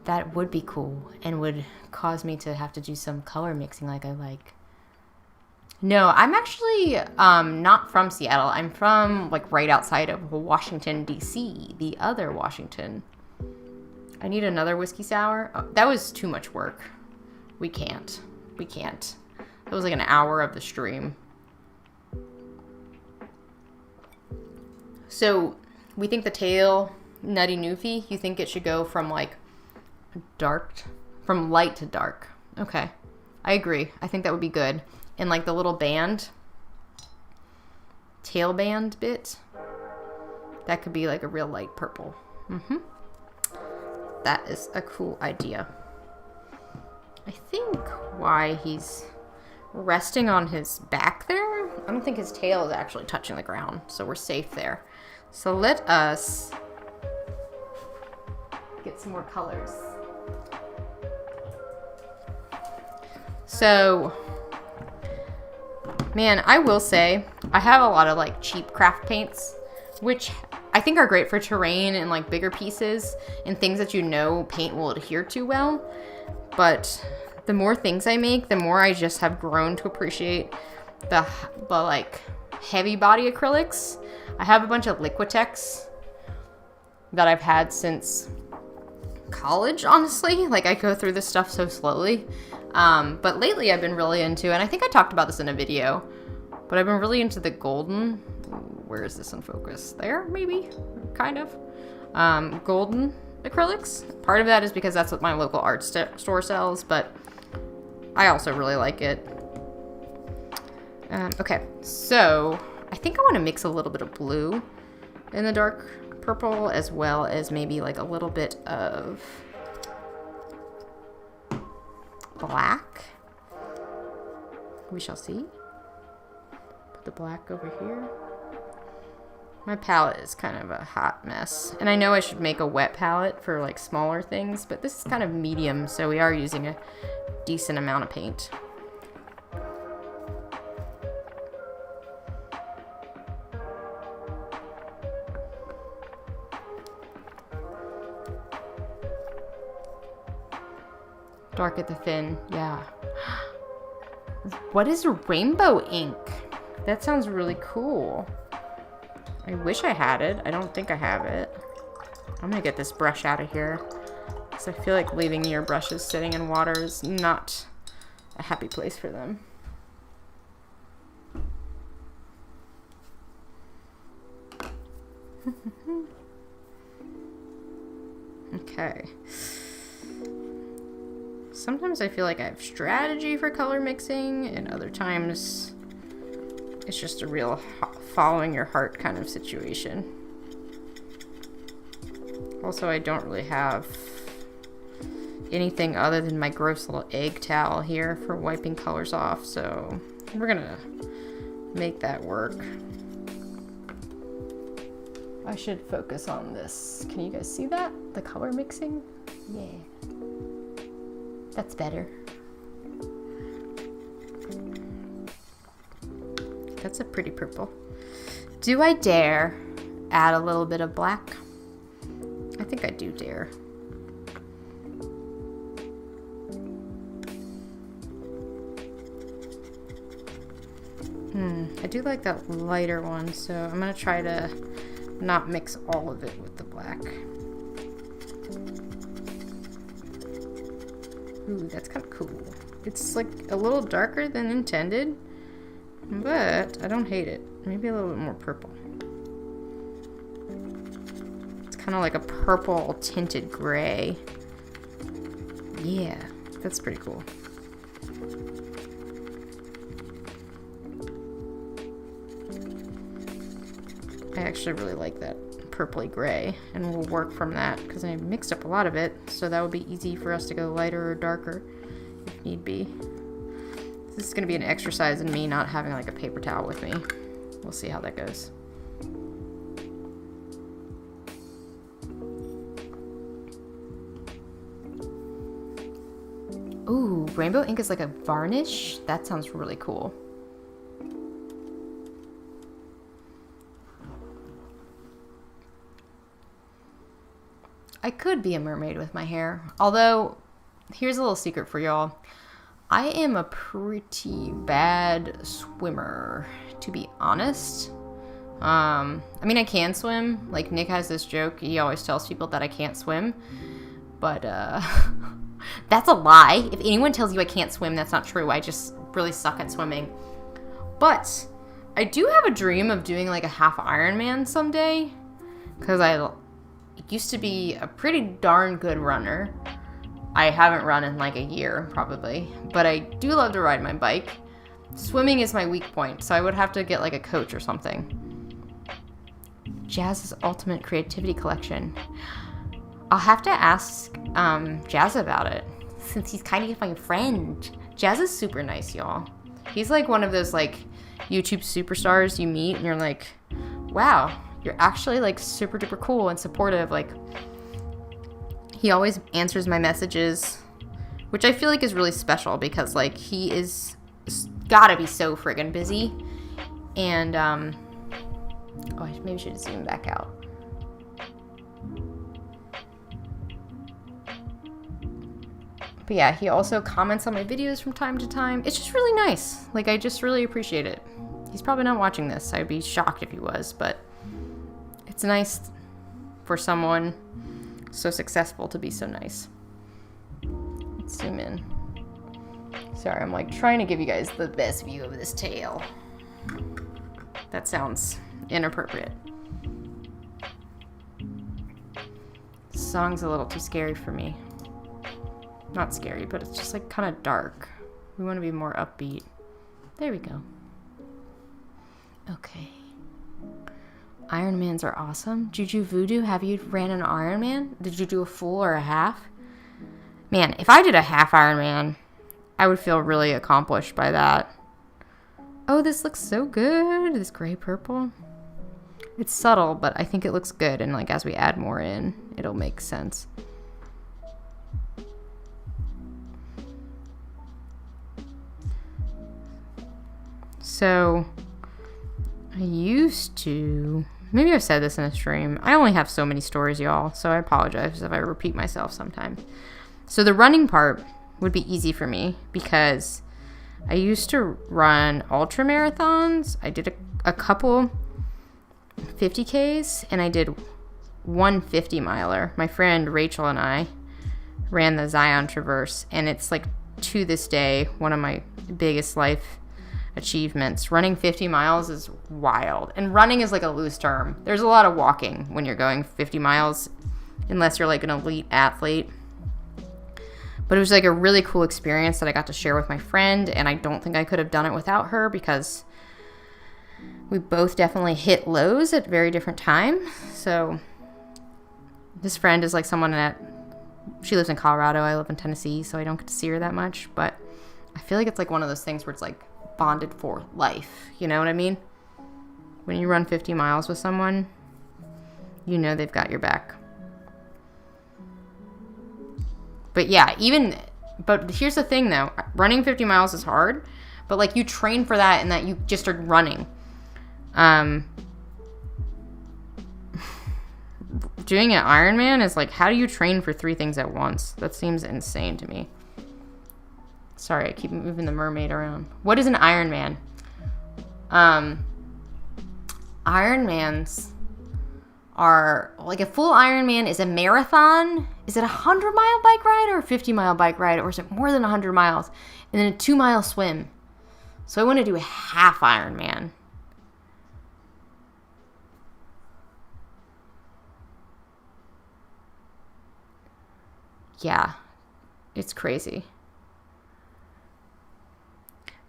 That would be cool and would cause me to have to do some color mixing like I like. No, I'm actually not from Seattle. I'm from like right outside of Washington, D.C., the other Washington. I need another whiskey sour. Oh, that was too much work. We can't. That was like an hour of the stream. So we think the tail Nutty Newfie, you think it should go from like from light to dark. Okay. I agree. I think that would be good. And like the little tail band bit, that could be like a real light purple. That is a cool idea. I think why he's resting on his back there, I don't think his tail is actually touching the ground, so we're safe there. So let us get some more colors. So, man, I will say I have a lot of like cheap craft paints, which I think are great for terrain and like bigger pieces and things that you know paint will adhere to well. But the more things I make, the more I just have grown to appreciate the like heavy body acrylics. I have a bunch of Liquitex that I've had since college, honestly. Like I go through this stuff so slowly. But lately I've been really into, and I think I talked about this in a video, but I've been really into the golden, where is this in focus? There, maybe, kind of. Golden acrylics. Part of that is because that's what my local art store sells, but I also really like it. Okay, so I think I want to mix a little bit of blue in the dark purple, as well as maybe like a little bit of black. We shall see. Put the black over here. My palette is kind of a hot mess. And I know I should make a wet palette for like smaller things, but this is kind of medium, so we are using a decent amount of paint. Dark at the thin, yeah. What is rainbow ink? That sounds really cool. I wish I had it. I don't think I have it. I'm gonna get this brush out of here, because I feel like leaving your brushes sitting in water is not a happy place for them. Okay. Sometimes I feel like I have strategy for color mixing, and other times it's just a real following your heart kind of situation. Also, I don't really have anything other than my gross little egg towel here for wiping colors off, so we're gonna make that work. I should focus on this. Can you guys see that? The color mixing? Yeah. That's better. That's a pretty purple. Do I dare add a little bit of black? I think I do dare. I do like that lighter one, so I'm gonna try to not mix all of it with the black. Ooh, that's kind of cool. It's like a little darker than intended, but I don't hate it. Maybe a little bit more purple. It's kind of like a purple tinted gray. Yeah, that's pretty cool. I actually really like that purpley gray, and we'll work from that because I mixed up a lot of it, so that would be easy for us to go lighter or darker if need be. This is going to be an exercise in me not having like a paper towel with me. We'll see how that goes. Ooh, rainbow ink is like a varnish? That sounds really cool. I could be a mermaid with my hair. Although, here's a little secret for y'all. I am a pretty bad swimmer, to be honest. I mean, I can swim. Like, Nick has this joke. He always tells people that I can't swim. But, that's a lie. If anyone tells you I can't swim, that's not true. I just really suck at swimming. But I do have a dream of doing like a half Ironman someday. Because I used to be a pretty darn good runner. I haven't run in like a year, probably. But I do love to ride my bike. Swimming is my weak point, so I would have to get like a coach or something. Jazz's Ultimate Creativity Collection. I'll have to ask Jazz about it, since he's kind of my friend. Jazz is super nice, y'all. He's like one of those like YouTube superstars you meet and you're like, wow, you're actually like super duper cool and supportive. Like, he always answers my messages, which I feel like is really special because like he is gotta be so friggin' busy. And oh, I maybe should zoom back out. But yeah, he also comments on my videos from time to time. It's just really nice. Like, I just really appreciate it. He's probably not watching this. I'd be shocked if he was, but it's nice for someone so successful to be so nice. Let's zoom in. Sorry, I'm like trying to give you guys the best view of this tail. That sounds inappropriate. This song's a little too scary for me. Not scary, but it's just like kind of dark. We want to be more upbeat. There we go. Okay. Ironmans are awesome. Juju Voodoo, have you ran an Ironman? Did you do a full or a half? Man, if I did a half Ironman, I would feel really accomplished by that. Oh, this looks so good. This gray purple. It's subtle, but I think it looks good. And like as we add more in, it'll make sense. So, I used to, maybe I've said this in a stream. I only have so many stories, y'all, so I apologize if I repeat myself sometimes. So the running part would be easy for me because I used to run ultra marathons. I did a couple 50Ks and I did one 50-miler. My friend Raquel and I ran the Zion Traverse, and it's like to this day one of my biggest life achievements. Running 50 miles is wild. And running is like a loose term. There's a lot of walking when you're going 50 miles, unless you're like an elite athlete. But it was like a really cool experience that I got to share with my friend, and I don't think I could have done it without her because we both definitely hit lows at very different times. So this friend is like someone that, she lives in Colorado, I live in Tennessee, so I don't get to see her that much, but I feel like it's like one of those things where it's like bonded for life, you know what I mean? When you run 50 miles with someone, you know they've got your back. But yeah, but here's the thing though, running 50 miles is hard, but like you train for that and that you just are running. Doing an Ironman is like, how do you train for 3 things at once? That seems insane to me. Sorry, I keep moving the mermaid around. What is an Ironman? Ironmans are, like a full Ironman is a marathon. Is it a 100-mile bike ride or a 50-mile bike ride? Or is it more than 100 miles? And then a 2-mile swim. So I want to do a half Ironman. Yeah, it's crazy.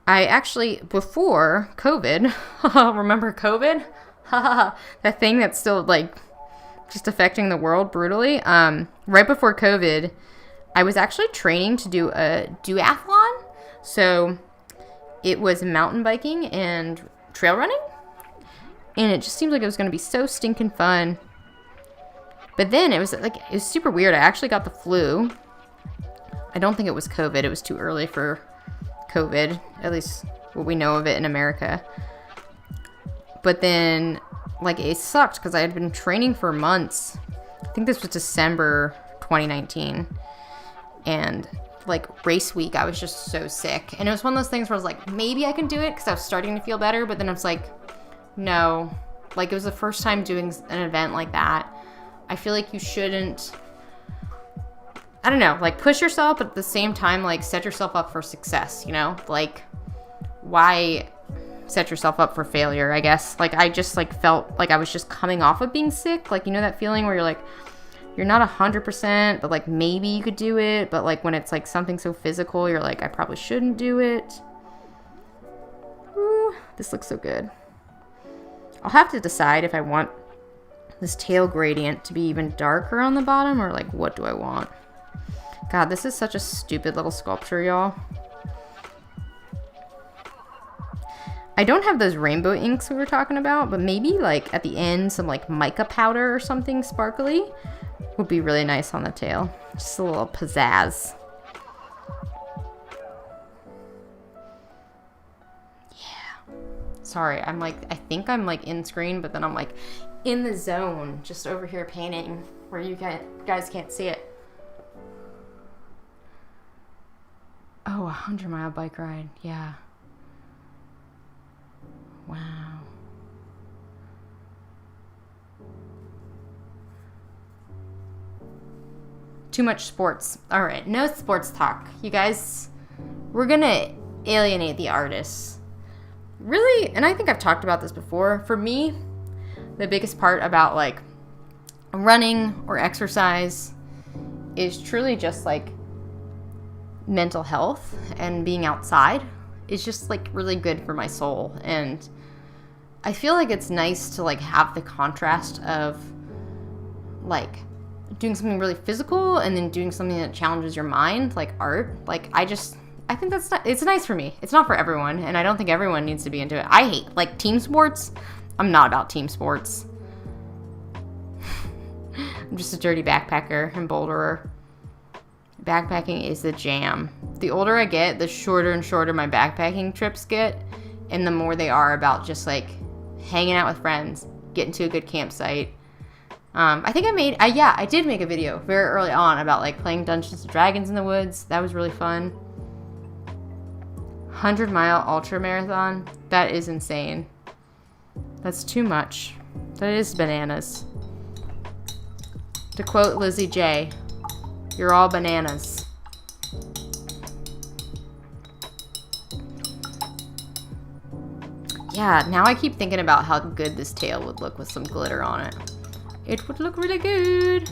I actually, before COVID, remember COVID? That thing that's still like just affecting the world brutally. Right before COVID, I was actually training to do a duathlon. So it was mountain biking and trail running. And it just seemed like it was going to be so stinking fun. But then it was super weird. I actually got the flu. I don't think it was COVID. It was too early for COVID, at least what we know of it in America. But then, like, it sucked because I had been training for months. I think this was December 2019. And, like, race week, I was just so sick. And it was one of those things where I was like, maybe I can do it because I was starting to feel better. But then I was like, no. Like, it was the first time doing an event like that. I feel like you shouldn't, I don't know, like, push yourself, but at the same time, like, set yourself up for success, you know? Like, why set yourself up for failure, I guess? Like, I just, like, felt like I was just coming off of being sick. Like, you know that feeling where you're, like, you're not 100%, but, like, maybe you could do it. But, like, when it's, like, something so physical, you're like, I probably shouldn't do it. Ooh, this looks so good. I'll have to decide if I want this tail gradient to be even darker on the bottom, or, like, what do I want? God, this is such a stupid little sculpture, y'all. I don't have those rainbow inks we were talking about, but maybe, like, at the end, some, like, mica powder or something sparkly would be really nice on the tail. Just a little pizzazz. Yeah. Sorry, I'm, like, I think I'm, like, in screen, but then I'm, like, in the zone, just over here painting, where you guys can't see it. Oh, 100-mile bike ride. Yeah. Wow. Too much sports. All right, no sports talk. You guys, we're gonna alienate the artists. Really, and I think I've talked about this before. For me, the biggest part about, like, running or exercise is truly just, like, mental health, and being outside is just, like, really good for my soul. And I feel like it's nice to, like, have the contrast of, like, doing something really physical and then doing something that challenges your mind, like art. Like, I think it's nice for me. It's not for everyone, and I don't think everyone needs to be into it. I hate, like, team sports. I'm not about team sports. I'm just a dirty backpacker and boulderer. Backpacking is the jam. The older I get, the shorter and shorter my backpacking trips get, and the more they are about just, like, hanging out with friends, getting to a good campsite. I think I did make a video very early on about, like, playing Dungeons & Dragons in the woods. That was really fun. 100-mile ultra marathon. That is insane. That's too much. That is bananas. To quote Lizzie J, you're all bananas. Yeah, now I keep thinking about how good this tail would look with some glitter on it. It would look really good.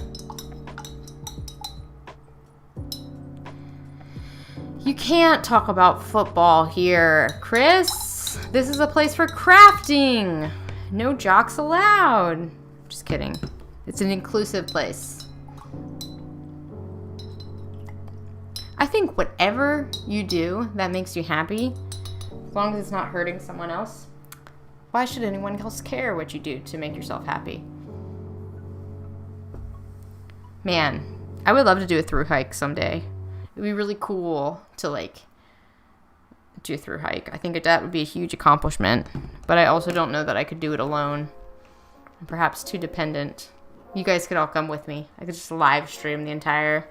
You can't talk about football here, Chris. This is a place for crafting. No jocks allowed. Just kidding. It's an inclusive place. I think whatever you do that makes you happy, as long as it's not hurting someone else, why should anyone else care what you do to make yourself happy? Man, I would love to do a through hike someday. It would be really cool to, like, do a through hike. I think that would be a huge accomplishment, but I also don't know that I could do it alone. I'm perhaps too dependent. You guys could all come with me. I could just live stream the entire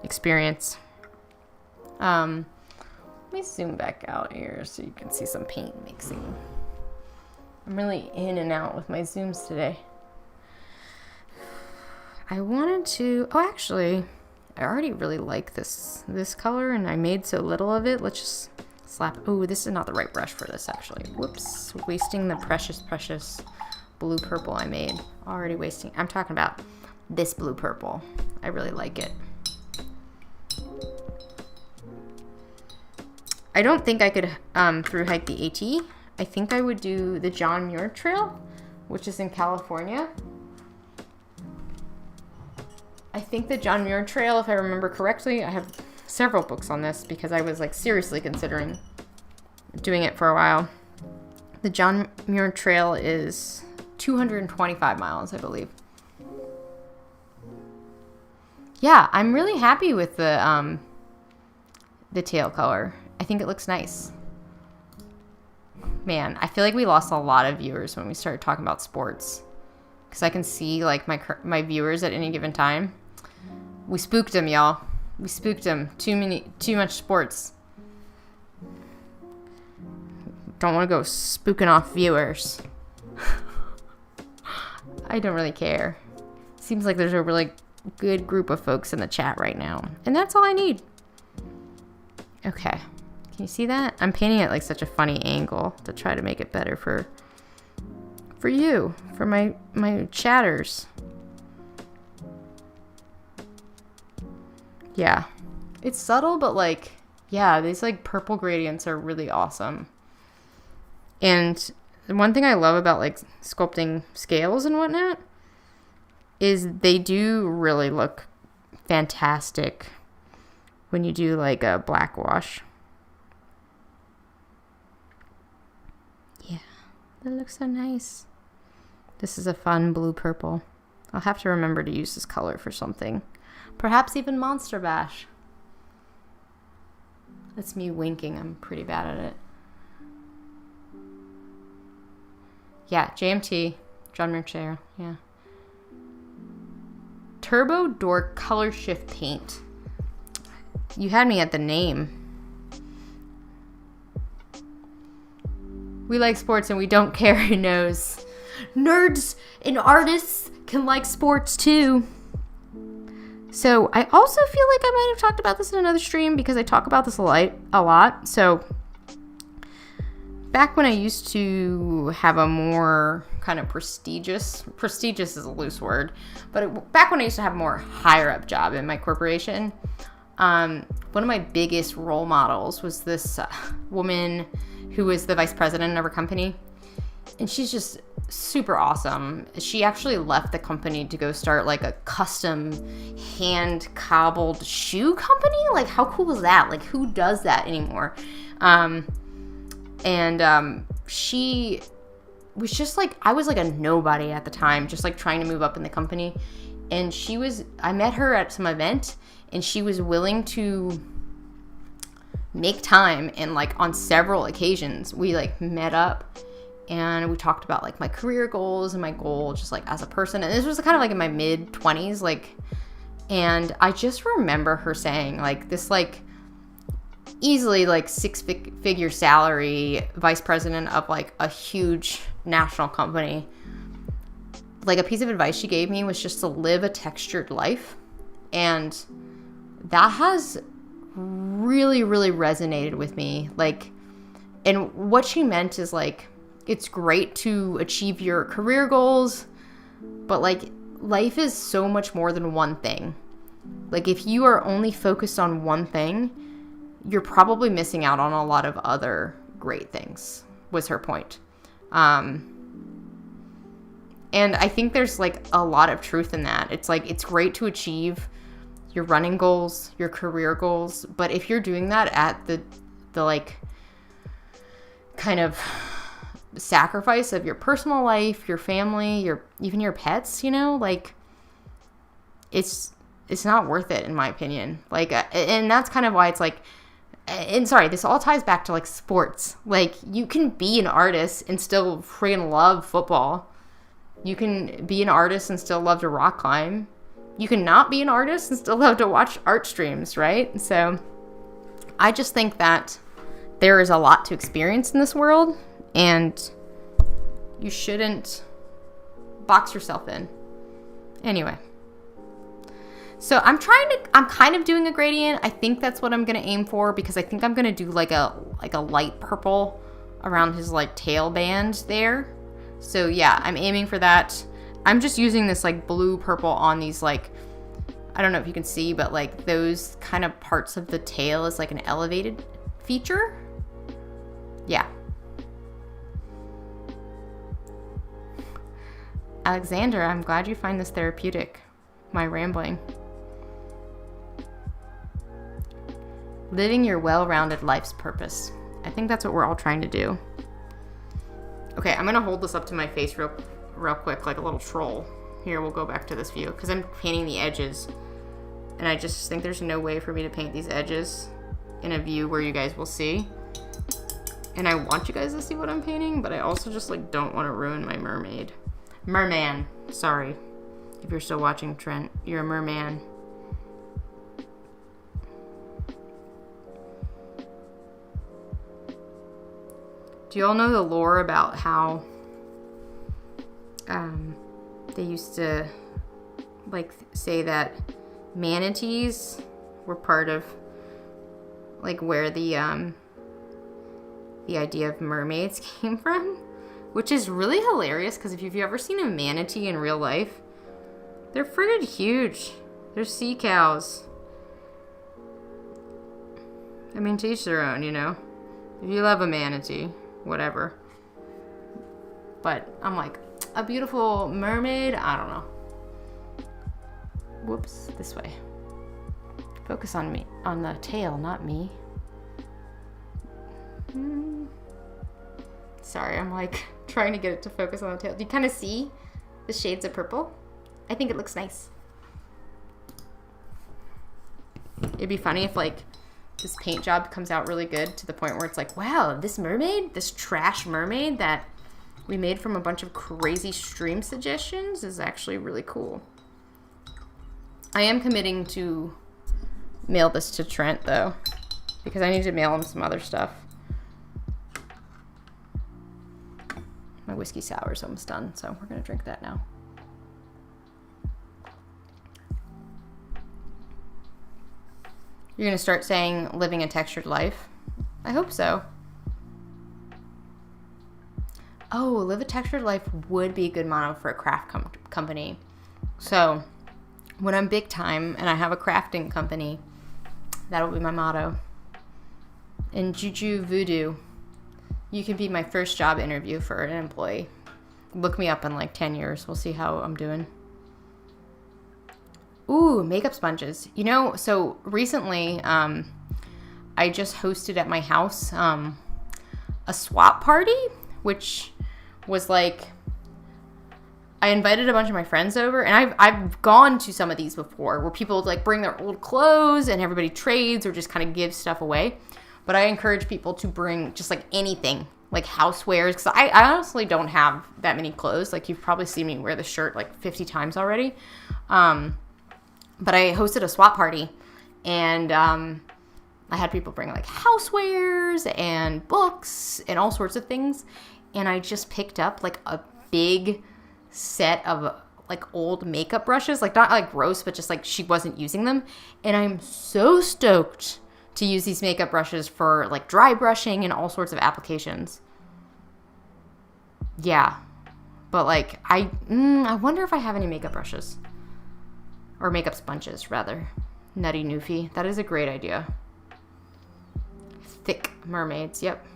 experience. Let me zoom back out here so you can see some paint mixing. I'm really in and out with my zooms today. I wanted to, actually, I already really like this color, and I made so little of it. Let's just slap, this is not the right brush for this, actually. Whoops, wasting the precious blue purple I made. Already wasting, I'm talking about this blue purple. I really like it. I don't think I could through hike the AT. I think I would do the John Muir Trail, which is in California. I think the John Muir Trail, if I remember correctly, I have several books on this because I was like seriously considering doing it for a while. The John Muir Trail is 225 miles, I believe. Yeah, I'm really happy with the tail color. I think it looks nice. Man, I feel like we lost a lot of viewers when we started talking about sports, because I can see like my viewers at any given time. We spooked them, y'all. We spooked them. Too much sports. Don't want to go spooking off viewers. I don't really care. Seems like there's a really good group of folks in the chat right now, and that's all I need. Okay, can you see that? I'm painting it like such a funny angle to try to make it better for you, for my chatters. Yeah, it's subtle, but like, yeah, these like purple gradients are really awesome. And the one thing I love about like sculpting scales and whatnot is they do really look fantastic when you do like a black wash. Yeah, that looks so nice. This is a fun blue purple. I'll have to remember to use this color for something. Perhaps even Monster Bash. That's me winking. I'm pretty bad at it. Yeah, JMT. John Muir Trail. Yeah. Turbo Door Color Shift Paint. You had me at the name. We like sports and we don't care who knows. Nerds and artists can like sports too. So I also feel like I might have talked about this in another stream because I talk about this a lot. So back when I used to have a more kind of prestigious is a loose word, but back when I used to have a more higher up job in my corporation, one of my biggest role models was this woman who was the vice president of her company. And she's just super awesome. She actually left the company to go start like a custom hand cobbled shoe company. Like, how cool is that? Like, who does that anymore? She was just like, I was like a nobody at the time, just like trying to move up in the company. And I met her at some event and she was willing to make time. And like on several occasions, we like met up and we talked about like my career goals and my goal just like as a person. And this was kind of like in my mid 20s, like, and I just remember her saying like this, like easily like six-figure salary vice president of like a huge national company. Like a piece of advice she gave me was just to live a textured life. And that has really, really resonated with me. Like, and what she meant is like, it's great to achieve your career goals, but like life is so much more than one thing. Like if you are only focused on one thing, you're probably missing out on a lot of other great things, was her point. And I think there's like a lot of truth in that. It's like, it's great to achieve your running goals, your career goals, but if you're doing that at the like kind of sacrifice of your personal life, your family, even your pets, you know, like it's not worth it in my opinion. Like, and that's kind of why it's like, and sorry, this all ties back to like sports. Like you can be an artist and still freaking love football. You can be an artist and still love to rock climb. You can not be an artist and still love to watch art streams, right? So I just think that there is a lot to experience in this world and you shouldn't box yourself in. Anyway. So I'm kind of doing a gradient. I think that's what I'm going to aim for because I think I'm going to do like a light purple around his like tail band there. So yeah, I'm aiming for that. I'm just using this like blue purple on these like, I don't know if you can see, but like those kind of parts of the tail is like an elevated feature. Yeah. Alexander, I'm glad you find this therapeutic, my rambling. Living your well-rounded life's purpose. I think that's what we're all trying to do. Okay, I'm gonna hold this up to my face real quick, like a little troll. Here, we'll go back to this view, because I'm painting the edges. And I just think there's no way for me to paint these edges in a view where you guys will see. And I want you guys to see what I'm painting, but I also just like don't want to ruin my mermaid. Merman, sorry. If you're still watching, Trent, you're a merman. Do you all know the lore about how they used to like say that manatees were part of like where the idea of mermaids came from? Which is really hilarious, because if you've ever seen a manatee in real life, they're friggin' huge. They're sea cows. I mean, to each their own, you know? If you love a manatee, whatever. But I'm like, a beautiful mermaid? I don't know. Whoops, this way. Focus on me, on the tail, not me. Sorry, I'm like trying to get it to focus on the tail. Do you kind of see the shades of purple? I think it looks nice. It'd be funny if like this paint job comes out really good to the point where it's like, wow, this mermaid, this trash mermaid that we made from a bunch of crazy stream suggestions is actually really cool. I am committing to mail this to Trent though, because I need to mail him some other stuff. My whiskey sour is almost done, so we're gonna drink that now. You're gonna start saying living a textured life? I hope so. Oh, live a textured life would be a good motto for a craft company. So when I'm big time and I have a crafting company, that'll be my motto. In Juju Voodoo, you can be my first job interview for an employee. Look me up in like 10 years. We'll see how I'm doing. Ooh, makeup sponges. You know, so recently I just hosted at my house a swap party, which was like, I invited a bunch of my friends over, and I've gone to some of these before where people like bring their old clothes and everybody trades or just kind of gives stuff away. But I encourage people to bring just like anything, like housewares, because I honestly don't have that many clothes. Like you've probably seen me wear the shirt like 50 times already. But I hosted a swap party, and I had people bring like housewares and books and all sorts of things. And I just picked up like a big set of like old makeup brushes, like not like gross, but just like she wasn't using them. And I'm so stoked to use these makeup brushes for like dry brushing and all sorts of applications. Yeah. But like, I wonder if I have any makeup brushes. Or makeup sponges, rather. Nutty Newfie. That is a great idea. Thick mermaids, yep.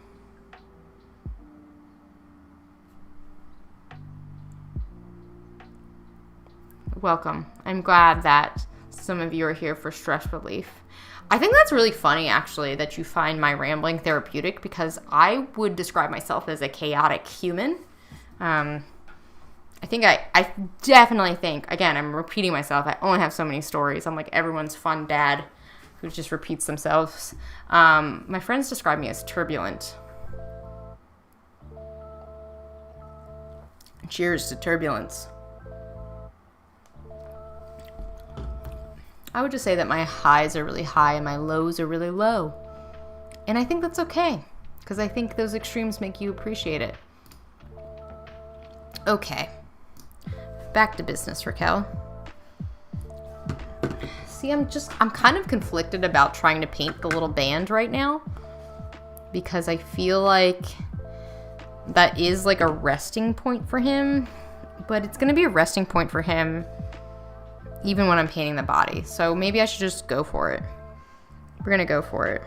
Welcome. I'm glad that some of you are here for stress relief. I think that's really funny, actually, that you find my rambling therapeutic, because I would describe myself as a chaotic human. I definitely think, again, I'm repeating myself. I only have so many stories. I'm like everyone's fun dad who just repeats themselves. My friends describe me as turbulent. Cheers to turbulence. I would just say that my highs are really high and my lows are really low. And I think that's okay, because I think those extremes make you appreciate it. Okay. Back to business, Raquel. See, I'm kind of conflicted about trying to paint the little band right now, because I feel like that is like a resting point for him, but it's going to be a resting point for him even when I'm painting the body. So maybe I should just go for it. We're going to go for it.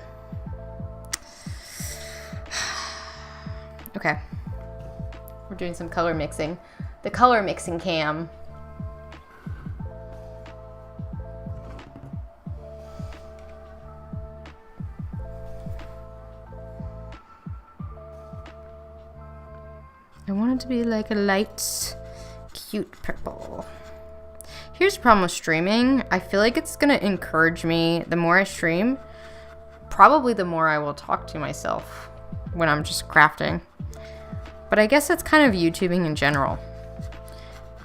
Okay. We're doing some color mixing. The color mixing cam. I want it to be like a light, cute purple. Here's the problem with streaming. I feel like it's gonna encourage me. The more I stream, probably the more I will talk to myself when I'm just crafting. But I guess that's kind of YouTubing in general.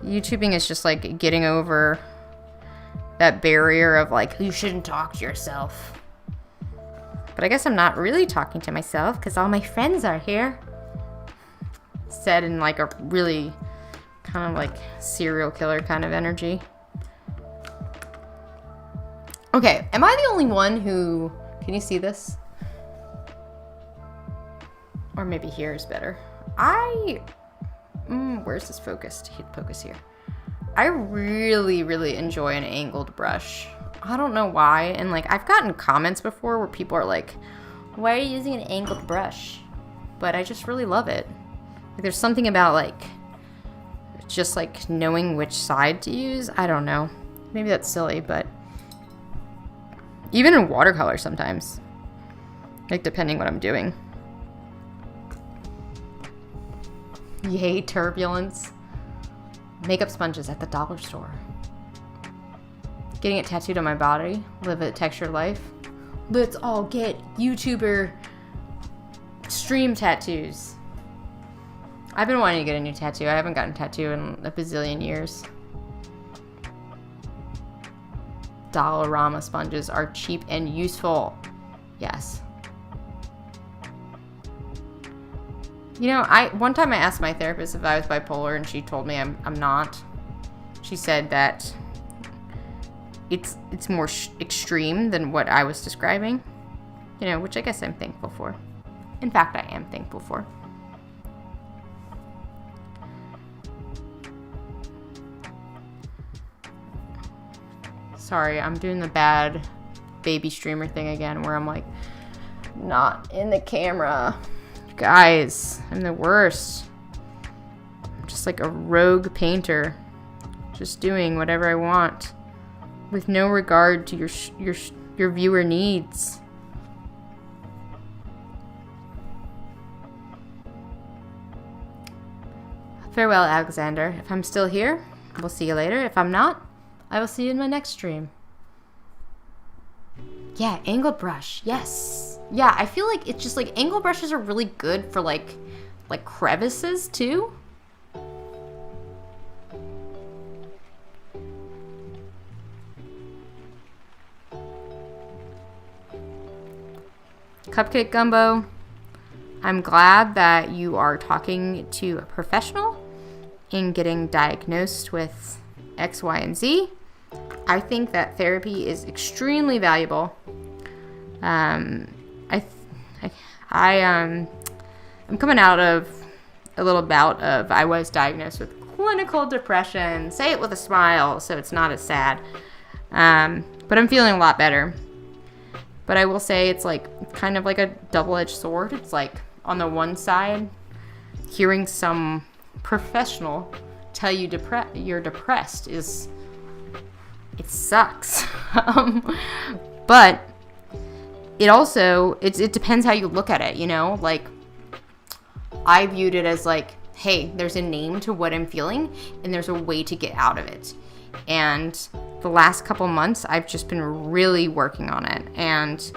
YouTubing is just like getting over that barrier of like, you shouldn't talk to yourself. But I guess I'm not really talking to myself because all my friends are here. Said in like a really kind of like serial killer kind of energy. Okay, am I the only one who... Can you see this? Or maybe here is better. Where's this focused? Hit focus here. I really, really enjoy an angled brush. I don't know why. And like, I've gotten comments before where people are like, why are you using an angled brush? But I just really love it. Like, there's something about like, just like knowing which side to use. I don't know. Maybe that's silly, but even in watercolor sometimes, like depending what I'm doing. Yay, turbulence. Makeup sponges at the dollar store. Getting it tattooed on my body. Live a textured life. Let's all get YouTuber stream tattoos. I've been wanting to get a new tattoo. I haven't gotten a tattoo in a bazillion years. Dollarama sponges are cheap and useful. Yes. You know, one time I asked my therapist if I was bipolar, and she told me I'm not. She said that it's more extreme than what I was describing. You know, which I guess I'm thankful for. In fact, I am thankful for. Sorry, I'm doing the bad baby streamer thing again where I'm like not in the camera. Guys, I'm the worst. I'm just like a rogue painter. Just doing whatever I want with no regard to your viewer needs. Farewell, Alexander. If I'm still here, we'll see you later. If I'm not, I will see you in my next stream. Yeah, angled brush. Yes. Yeah, I feel like it's just like angled brushes are really good for like crevices too. Cupcake Gumbo, I'm glad that you are talking to a professional in getting diagnosed with X, Y, and Z. I think that therapy is extremely valuable. I'm coming out of a little bout of, I was diagnosed with clinical depression. Say it with a smile so it's not as sad. But I'm feeling a lot better. But I will say it's like kind of like a double-edged sword. It's like on the one side, hearing some professional tell you you're depressed it sucks. But it also, it depends how you look at it, you know? Like, I viewed it as like, hey, there's a name to what I'm feeling, and there's a way to get out of it. And the last couple months, I've just been really working on it. And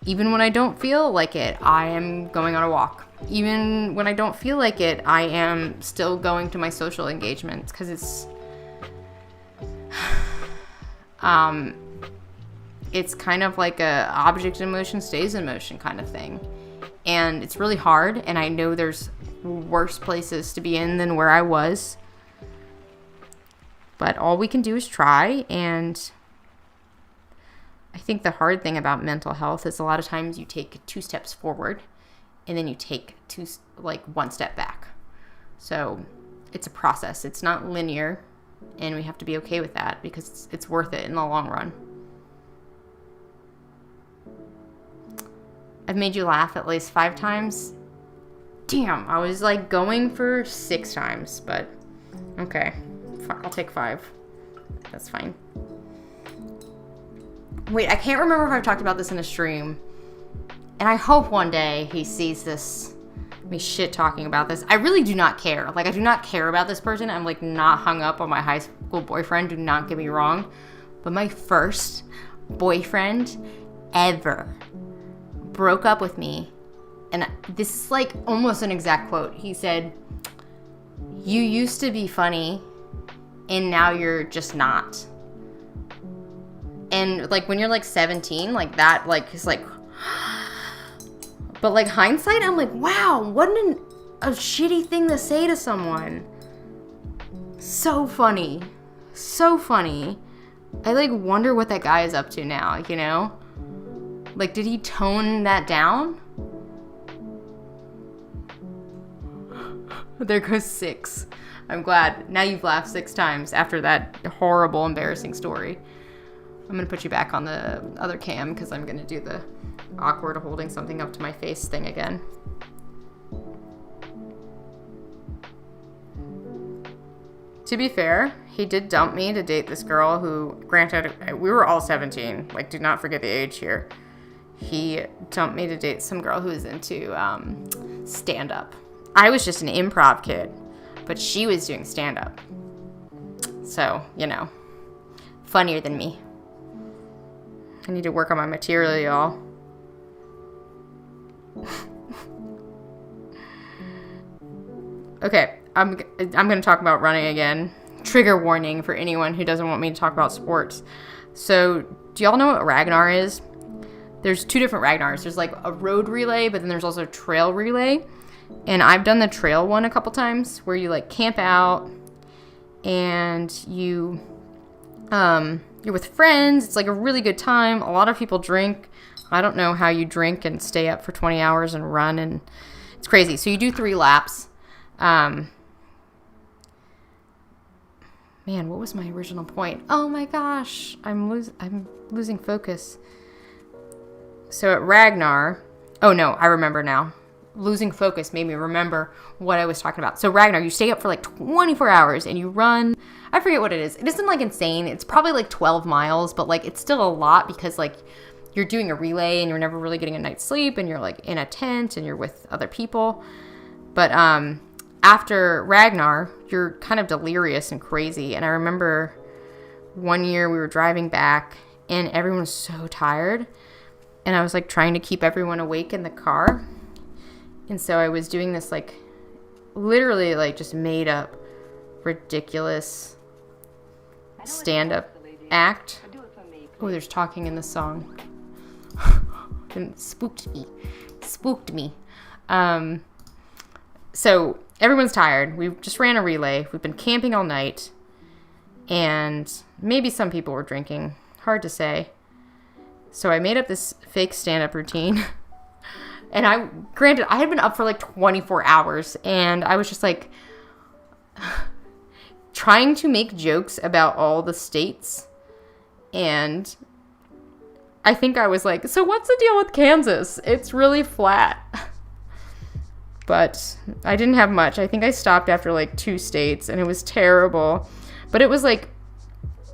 even when I don't feel like it, I am going on a walk. Even when I don't feel like it, I am still going to my social engagements, because it's kind of like a object in motion stays in motion kind of thing. And it's really hard, and I know there's worse places to be in than where I was. But all we can do is try, and I think the hard thing about mental health is a lot of times you take 2 steps forward, and then you take one step back. So it's a process. It's not linear, and we have to be okay with that because it's worth it in the long run. I've made you laugh at least 5 times. Damn, I was like going for 6 times, but okay. I'll take 5. That's fine. Wait, I can't remember if I've talked about this in a stream. And I hope one day he sees this, me shit talking about this. I really do not care. Like, I do not care about this person. I'm like not hung up on my high school boyfriend. Do not get me wrong. But my first boyfriend ever broke up with me. And this is like almost an exact quote. He said, "You used to be funny and now you're just not." And like when you're like 17, like that, like is like, but like hindsight, I'm like, wow, what a shitty thing to say to someone. So funny. So funny. I like wonder what that guy is up to now, you know? Like, did he tone that down? There goes 6. I'm glad. Now you've laughed 6 times after that horrible, embarrassing story. I'm going to put you back on the other cam because I'm going to do the awkward holding something up to my face thing again. To be fair, he did dump me to date this girl who, granted, we were all 17. Like, do not forget the age here. He dumped me to date some girl who was into stand-up. I was just an improv kid, but she was doing stand-up. So, you know, funnier than me. I need to work on my material, y'all. Okay, I'm going to talk about running again. Trigger warning for anyone who doesn't want me to talk about sports. So, do y'all know what Ragnar is? There's 2 different Ragnars. There's like a road relay, but then there's also a trail relay. And I've done the trail one a couple times where you like camp out and you're with friends. It's like a really good time. A lot of people drink. I don't know how you drink and stay up for 20 hours and run, and it's crazy. So you do 3 laps. Man, what was my original point? Oh my gosh, I'm losing focus. So at Ragnar, oh no, I remember now. Losing focus made me remember what I was talking about. So Ragnar, you stay up for like 24 hours and you run. I forget what it is. It isn't like insane. It's probably like 12 miles, but like it's still a lot because like you're doing a relay and you're never really getting a night's sleep and you're like in a tent and you're with other people. But after Ragnar, you're kind of delirious and crazy. And I remember one year we were driving back and everyone was so tired. And I was like trying to keep everyone awake in the car. And so I was doing this like literally like just made up ridiculous stand-up act. Oh, there's talking in the song. And spooked me. So everyone's tired. We just ran a relay. We've been camping all night. And maybe some people were drinking. Hard to say. So I made up this fake stand-up routine. And I had been up for like 24 hours. And I was just like trying to make jokes about all the states. And I think I was like, so what's the deal with Kansas? It's really flat. But I didn't have much. I think I stopped after like 2 states and it was terrible. But it was like,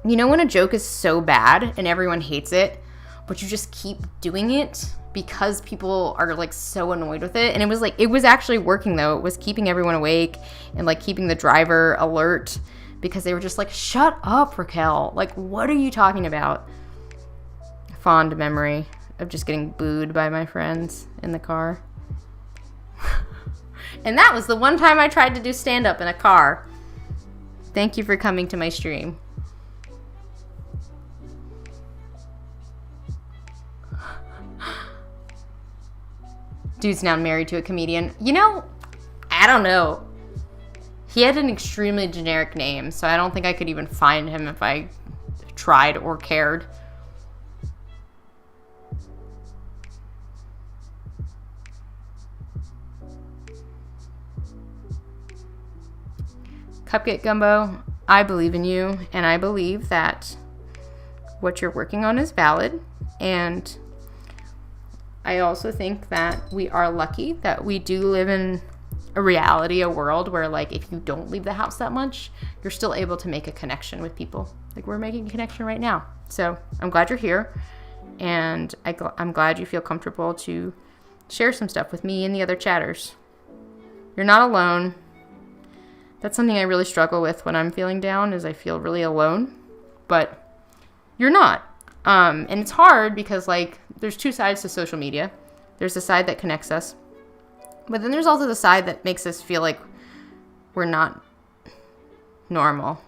you know when a joke is so bad and everyone hates it, but you just keep doing it because people are like so annoyed with it. And it was like, it was actually working though. It was keeping everyone awake and like keeping the driver alert because they were just like, shut up, Raquel. Like, what are you talking about? Fond memory of just getting booed by my friends in the car. And that was the one time I tried to do stand-up in a car. Thank you for coming to my stream. Dude's now married to a comedian. You know, I don't know. He had an extremely generic name, so I don't think I could even find him if I tried or cared. Cupcake Gumbo, I believe in you, and I believe that what you're working on is valid, and I also think that we are lucky that we do live in a reality, a world where like if you don't leave the house that much, you're still able to make a connection with people. Like we're making a connection right now. So I'm glad you're here, and I'm glad you feel comfortable to share some stuff with me and the other chatters. You're not alone. That's something I really struggle with when I'm feeling down, is I feel really alone, but you're not. And it's hard because like there's two sides to social media. There's the side that connects us, but then there's also the side that makes us feel like we're not normal,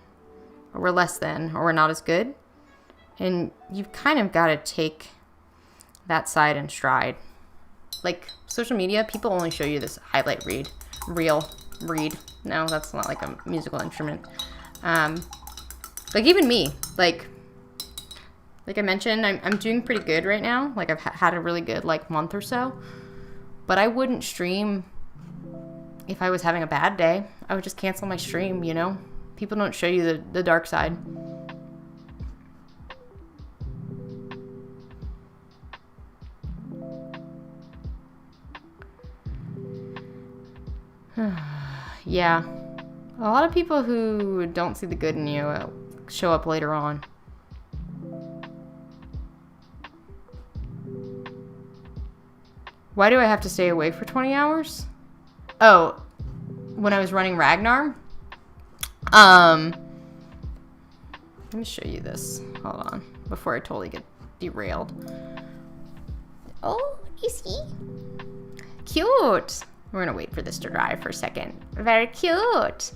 or we're less than, or we're not as good. And you've kind of got to take that side in stride. Like social media, people only show you this highlight reel. No, that's not like a musical instrument. Like even me, like I mentioned, I'm doing pretty good right now. Like I've had a really good like month or so, but I wouldn't stream if I was having a bad day. I would just cancel my stream, you know? People don't show you the dark side. Yeah. A lot of people who don't see the good in you show up later on. Why do I have to stay awake for 20 hours? Oh, when I was running Ragnar. Let me show you this. Hold on. Before I totally get derailed. Oh, is he? Cute. We're gonna wait for this to dry for a second. Very cute.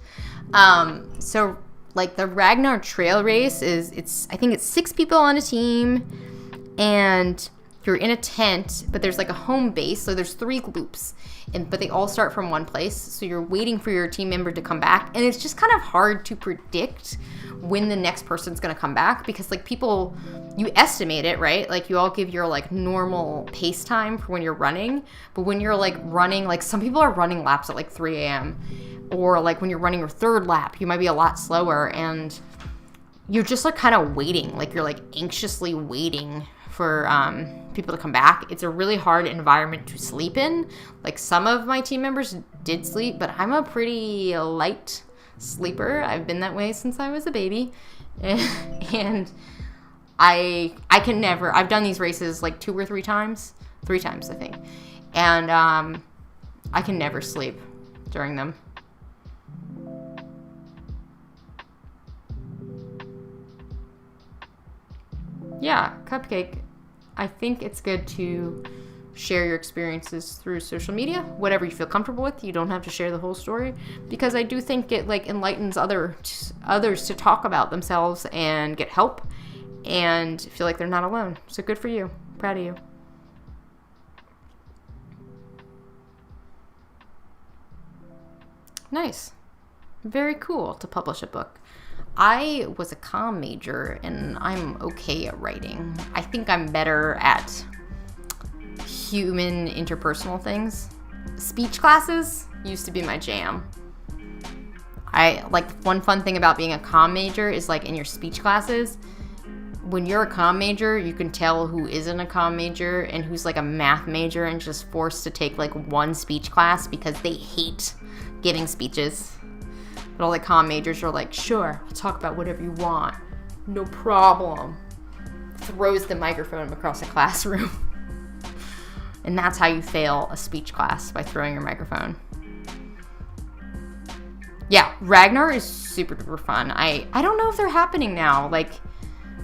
So like the Ragnar trail race I think it's 6 people on a team, and you're in a tent, but there's like a home base, so there's 3 loops, but they all start from one place, so you're waiting for your team member to come back, and it's just kind of hard to predict when the next person's gonna come back, because like people, you estimate it, right? Like you all give your like normal pace time for when you're running, but when you're like running, like some people are running laps at like 3 a.m. or like when you're running your 3rd lap, you might be a lot slower, and you're just like kind of waiting, like you're like anxiously waiting for people to come back. It's a really hard environment to sleep in. Like some of my team members did sleep, but I'm a pretty light sleeper. I've been that way since I was a baby, and I can never. I've done these races like 2 or 3 times, 3 times I think, and I can never sleep during them. Yeah, Cupcake, I think it's good to share your experiences through social media, whatever you feel comfortable with. You don't have to share the whole story, because I do think it like enlightens others to talk about themselves and get help and feel like they're not alone. So good for you. Proud of you. Nice. Very cool to publish a book. I was a comm major, and I'm okay at writing. I think I'm better at human interpersonal things. Speech classes used to be my jam. One fun thing about being a comm major is like in your speech classes, when you're a comm major, you can tell who isn't a comm major and who's like a math major and just forced to take like one speech class because they hate giving speeches. But all the comm majors are like, sure, I'll talk about whatever you want. No problem. Throws the microphone across the classroom. And that's how you fail a speech class, by throwing your microphone. Yeah, Ragnar is super duper fun. I don't know if they're happening now. Like,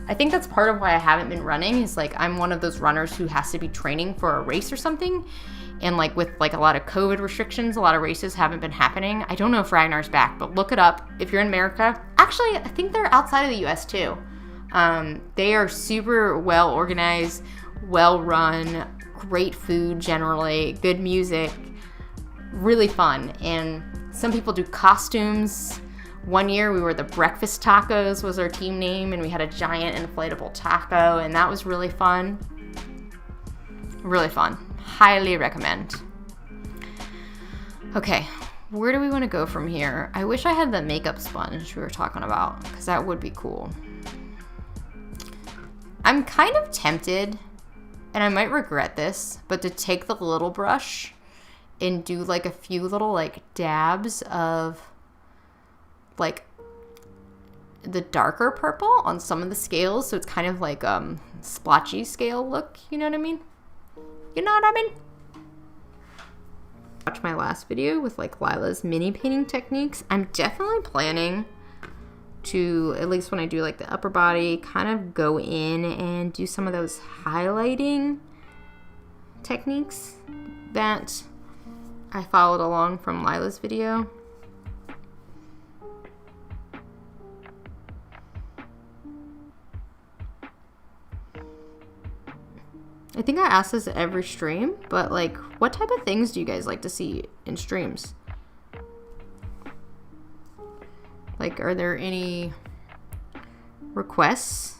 I think that's part of why I haven't been running, is like I'm one of those runners who has to be training for a race or something. And like with like a lot of COVID restrictions, a lot of races haven't been happening. I don't know if Ragnar's back, but look it up if you're in America. Actually, I think they're outside of the US too. They are super well organized, well run, great food generally, good music, really fun. And some people do costumes. One year we were the Breakfast Tacos was our team name, and we had a giant inflatable taco, and that was really fun. Really fun. Highly recommend. Okay, where do we want to go from here? I wish I had the makeup sponge we were talking about, because that would be cool. I'm kind of tempted, and I might regret this, but to take the little brush and do like a few little like dabs of like the darker purple on some of the scales, so it's kind of like splotchy scale look, you know what I mean? You know what I mean? Watch my last video with like Lila's mini painting techniques. I'm definitely planning to, at least when I do like the upper body, kind of go in and do some of those highlighting techniques that I followed along from Lila's video. I think I ask this at every stream, but like, what type of things do you guys like to see in streams? Like, are there any requests?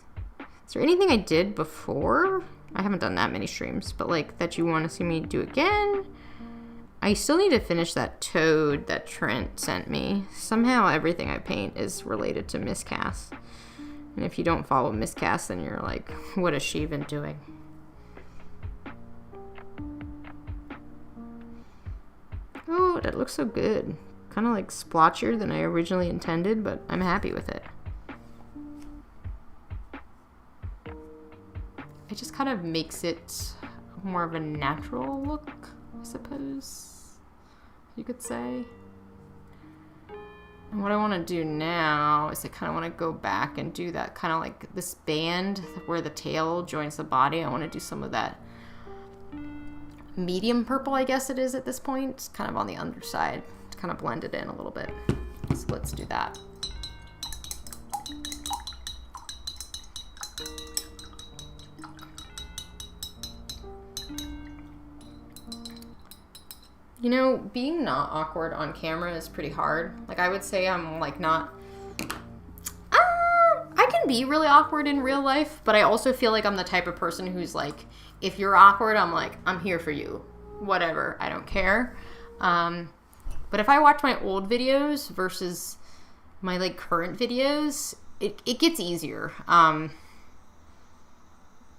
Is there anything I did before? I haven't done that many streams, but like that you want to see me do again? I still need to finish that toad that Trent sent me. Somehow everything I paint is related to miscast. And if you don't follow miscast, then you're like, what has she been doing? Oh, that looks so good. Kind of like splotchier than I originally intended, but I'm happy with it. It just kind of makes it more of a natural look, I suppose you could say. And what I want to do now is I kind of want to go back and do that kind of like this band where the tail joins the body. I want to do some of that medium purple, I guess it is at this point. It's kind of on the underside to kind of blend it in a little bit. So let's do that. You know, being not awkward on camera is pretty hard. Like, I would say I'm like not... I can be really awkward in real life, but I also feel like I'm the type of person who's like, if you're awkward, I'm like, I'm here for you. Whatever, I don't care. But if I watch my old videos versus my like current videos, it gets easier.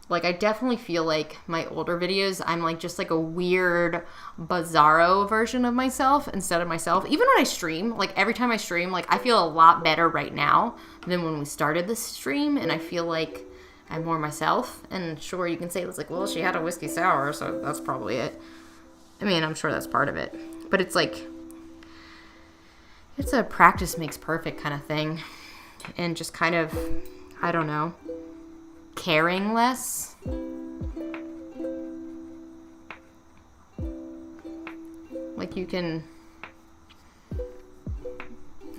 Like, I definitely feel like my older videos, I'm like just like a weird, bizarro version of myself instead of myself. Even when I stream, like every time I stream, like I feel a lot better right now than when we started this stream. And I feel like I'm more myself. And sure, you can say it's like, well, she had a whiskey sour, so that's probably it. I mean, I'm sure that's part of it. But it's like, it's a practice makes perfect kind of thing. And just kind of, I don't know, caring less. Like, you can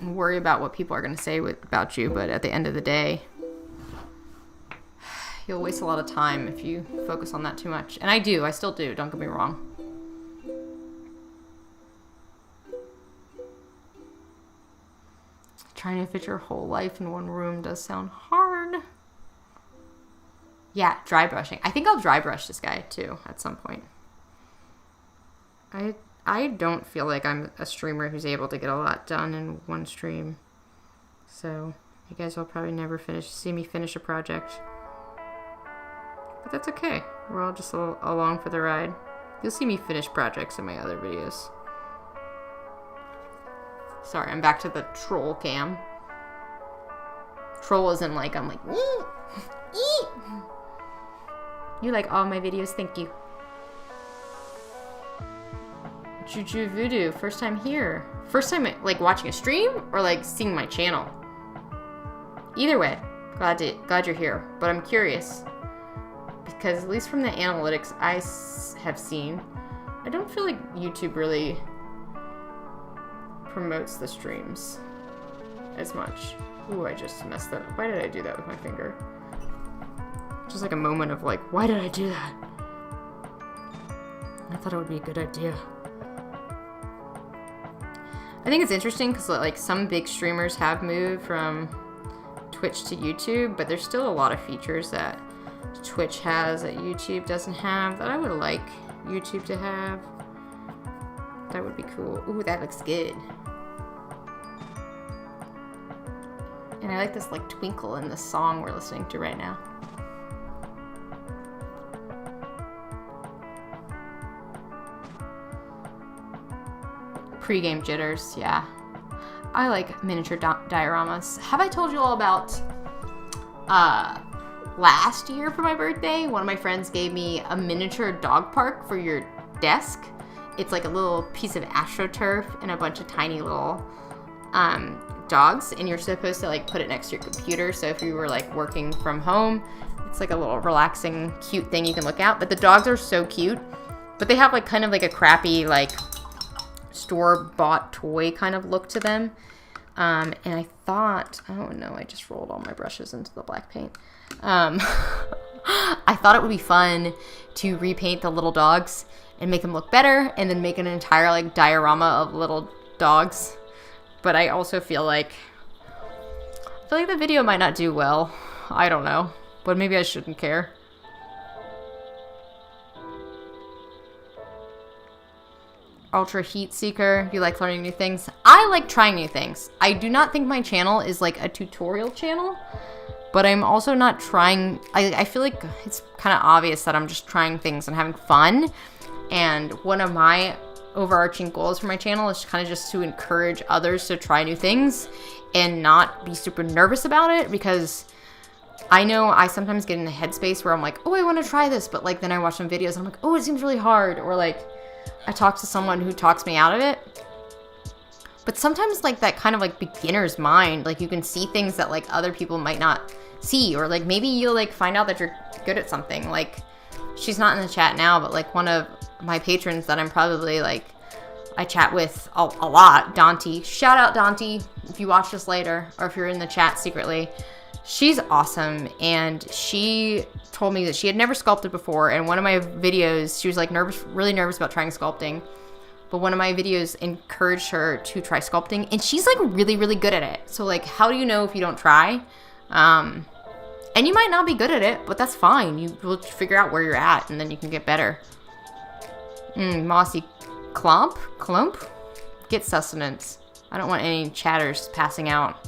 worry about what people are going to say about you, but at the end of the day, you'll waste a lot of time if you focus on that too much. And I still do, don't get me wrong. Trying to fit your whole life in one room does sound hard. Yeah, dry brushing. I think I'll dry brush this guy too at some point. I don't feel like I'm a streamer who's able to get a lot done in one stream. So you guys will probably never see me finish a project. But that's okay. We're all just along for the ride. You'll see me finish projects in my other videos. Sorry, I'm back to the troll cam. Troll isn't like, I'm like, ee, ee. You like all my videos, thank you. Juju Voodoo, first time here. First time like watching a stream or like seeing my channel? Either way, glad you're here. But I'm curious because at least from the analytics I have seen, I don't feel like YouTube really promotes the streams as much. Ooh, I just messed that up. Why did I do that with my finger? Just like a moment of like, why did I do that? I thought it would be a good idea. I think it's interesting because like some big streamers have moved from Twitch to YouTube, but there's still a lot of features that Twitch has that YouTube doesn't have that I would like YouTube to have. That would be cool. Ooh, that looks good. And I like this like twinkle in the song we're listening to right now. Pre-game jitters, yeah. I like miniature dioramas. Have I told you all about last year for my birthday? One of my friends gave me a miniature dog park for your desk. It's like a little piece of AstroTurf and a bunch of tiny little dogs, and you're supposed to like put it next to your computer, so if you were like working from home, it's like a little relaxing, cute thing you can look at. But the dogs are so cute, but they have like kind of like a crappy like store-bought toy kind of look to them. And I thought, oh no, I just rolled all my brushes into the black paint. I thought it would be fun to repaint the little dogs and make them look better, and then make an entire like diorama of little dogs. But I also feel like the video might not do well. I don't know, but maybe I shouldn't care. Ultra Heat Seeker, you like learning new things? I like trying new things. I do not think my channel is like a tutorial channel, but I'm also not trying, I feel like it's kind of obvious that I'm just trying things and having fun. And one of my overarching goals for my channel is kind of just to encourage others to try new things and not be super nervous about it, because I know I sometimes get in the headspace where I'm like, oh, I want to try this, but like then I watch some videos and I'm like, oh, it seems really hard, or like I talk to someone who talks me out of it. But sometimes like that kind of like beginner's mind, like you can see things that like other people might not see, or like maybe you'll like find out that you're good at something. Like, she's not in the chat now, but like one of my patrons that I'm probably like, I chat with a lot, Dante. Shout out Dante if you watch this later, or if you're in the chat secretly. She's awesome, and she told me that she had never sculpted before, and one of my videos, she was like really nervous about trying sculpting, but one of my videos encouraged her to try sculpting, and she's like really, really good at it. So like, how do you know if you don't try? And you might not be good at it, but that's fine. You will figure out where you're at, and then you can get better. Mossy clump? Get sustenance. I don't want any chatters passing out.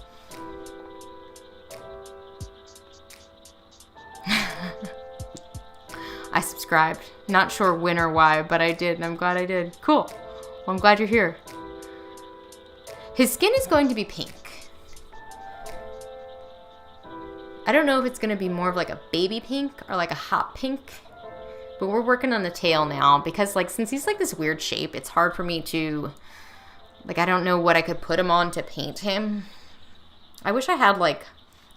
I subscribed. Not sure when or why, but I did, and I'm glad I did. Cool. Well, I'm glad you're here. His skin is going to be pink. I don't know if it's going to be more of like a baby pink or like a hot pink, but we're working on the tail now, because like since he's like this weird shape, it's hard for me to, like, I don't know what I could put him on to paint him. I wish I had like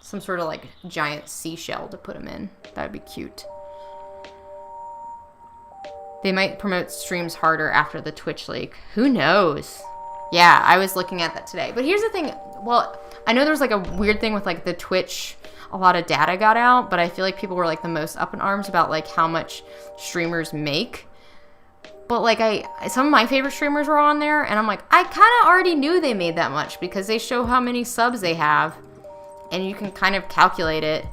some sort of like giant seashell to put him in. That would be cute. They might promote streams harder after the Twitch leak. Who knows? Yeah, I was looking at that today. But here's the thing. Well, I know there's like a weird thing with like the Twitch. A lot of data got out, but I feel like people were like the most up in arms about like how much streamers make. But like some of my favorite streamers were on there, and I'm like, I kind of already knew they made that much, because they show how many subs they have, and you can kind of calculate it.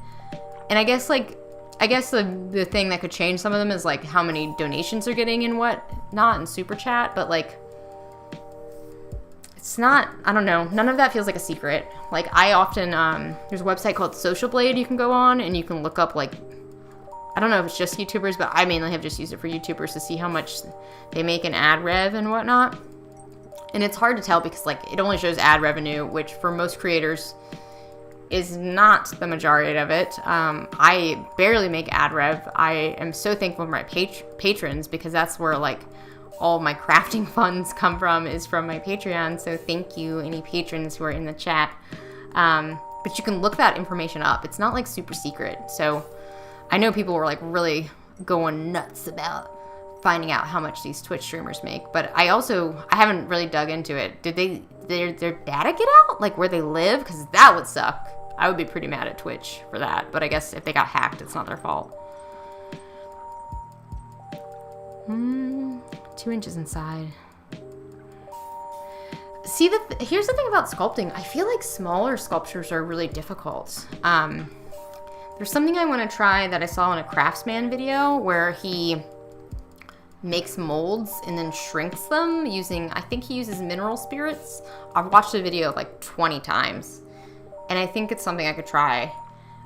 And I guess the thing that could change some of them is like how many donations they're getting and what not in super chat, but like it's not, I don't know, none of that feels like a secret. Like I often there's a website called Social Blade you can go on, and you can look up like, I don't know if it's just YouTubers, but I mainly have just used it for YouTubers to see how much they make in ad rev and whatnot. And it's hard to tell because like it only shows ad revenue, which for most creators is not the majority of it. I barely make ad rev. I am so thankful for my patrons, because that's where like all my crafting funds come from, is from my Patreon. So thank you, any patrons who are in the chat. But you can look that information up. It's not like super secret. So I know people were like really going nuts about finding out how much these Twitch streamers make, but I haven't really dug into it. Did their data get out? Like where they live? Because that would suck. I would be pretty mad at Twitch for that, but I guess if they got hacked, it's not their fault. 2 inches inside. See, here's the thing about sculpting. I feel like smaller sculptures are really difficult. There's something I want to try that I saw in a Craftsman video where he makes molds and then shrinks them using, I think he uses mineral spirits. I've watched the video like 20 times, and I think it's something I could try.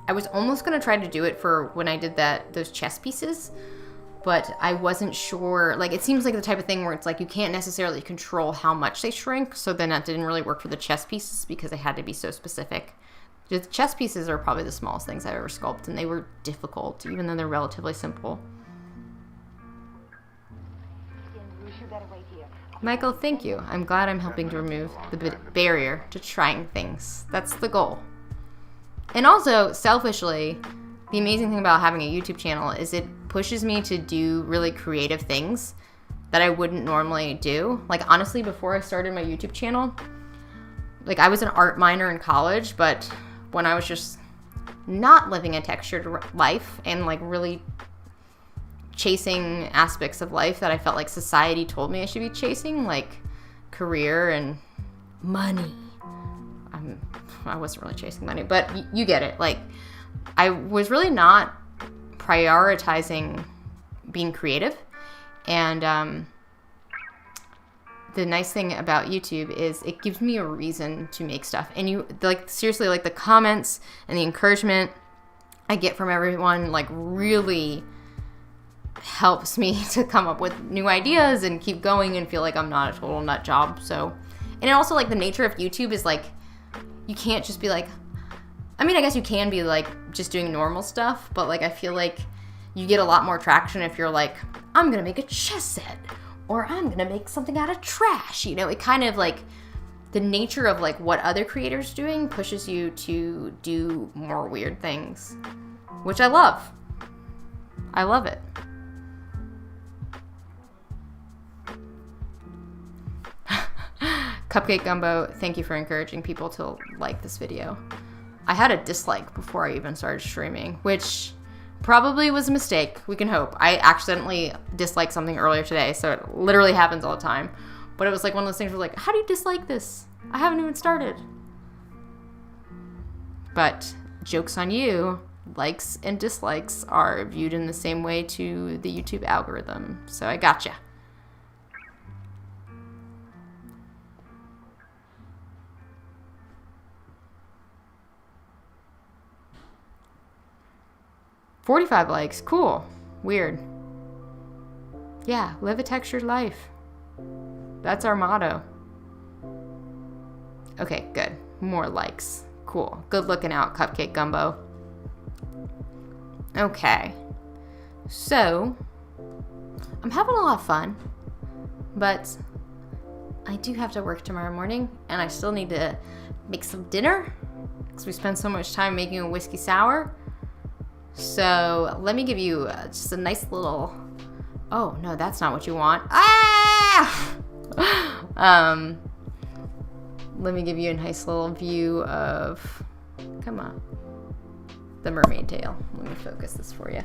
I was almost going to try to do it for when I did those chess pieces, but I wasn't sure. Like, it seems like the type of thing where it's like you can't necessarily control how much they shrink, so then that didn't really work for the chess pieces because they had to be so specific. The chess pieces are probably the smallest things I've ever sculpted, and they were difficult, even though they're relatively simple. Michael, thank you. I'm glad I'm helping to remove the barrier to trying things. That's the goal. And also, selfishly, the amazing thing about having a YouTube channel is it pushes me to do really creative things that I wouldn't normally do. Like, honestly, before I started my YouTube channel, like, I was an art minor in college, but when I was just not living a textured life and, like, really chasing aspects of life that I felt like society told me I should be chasing, like career and money. I wasn't really chasing money, but you get it. Like, I was really not prioritizing being creative. And the nice thing about YouTube is it gives me a reason to make stuff. And you, like, seriously, like, the comments and the encouragement I get from everyone, like, really helps me to come up with new ideas and keep going and feel like I'm not a total nut job. So, and also, like, the nature of YouTube is, like, you can't just be like, I mean, I guess you can be like just doing normal stuff, but like I feel like you get a lot more traction if you're like, I'm gonna make a chess set, or I'm gonna make something out of trash. You know, it kind of like the nature of like what other creators doing pushes you to do more weird things, which I love. I love it. Cupcake Gumbo, thank you for encouraging people to like this video. I had a dislike before I even started streaming, which probably was a mistake. We can hope. I accidentally disliked something earlier today, so it literally happens all the time. But it was like one of those things where like, how do you dislike this? I haven't even started. But joke's on you. Likes and dislikes are viewed in the same way to the YouTube algorithm. So I gotcha. $45 likes. Cool. Weird. Yeah, live a textured life. That's our motto. Okay, good. More likes. Cool. Good looking out, Cupcake Gumbo. Okay. So, I'm having a lot of fun, but I do have to work tomorrow morning, and I still need to make some dinner because we spend so much time making a whiskey sour. So let me give you just a nice little, oh no, that's not what you want. Ah! Let me give you a nice little view of, come on, the mermaid tail. Let me focus this for you.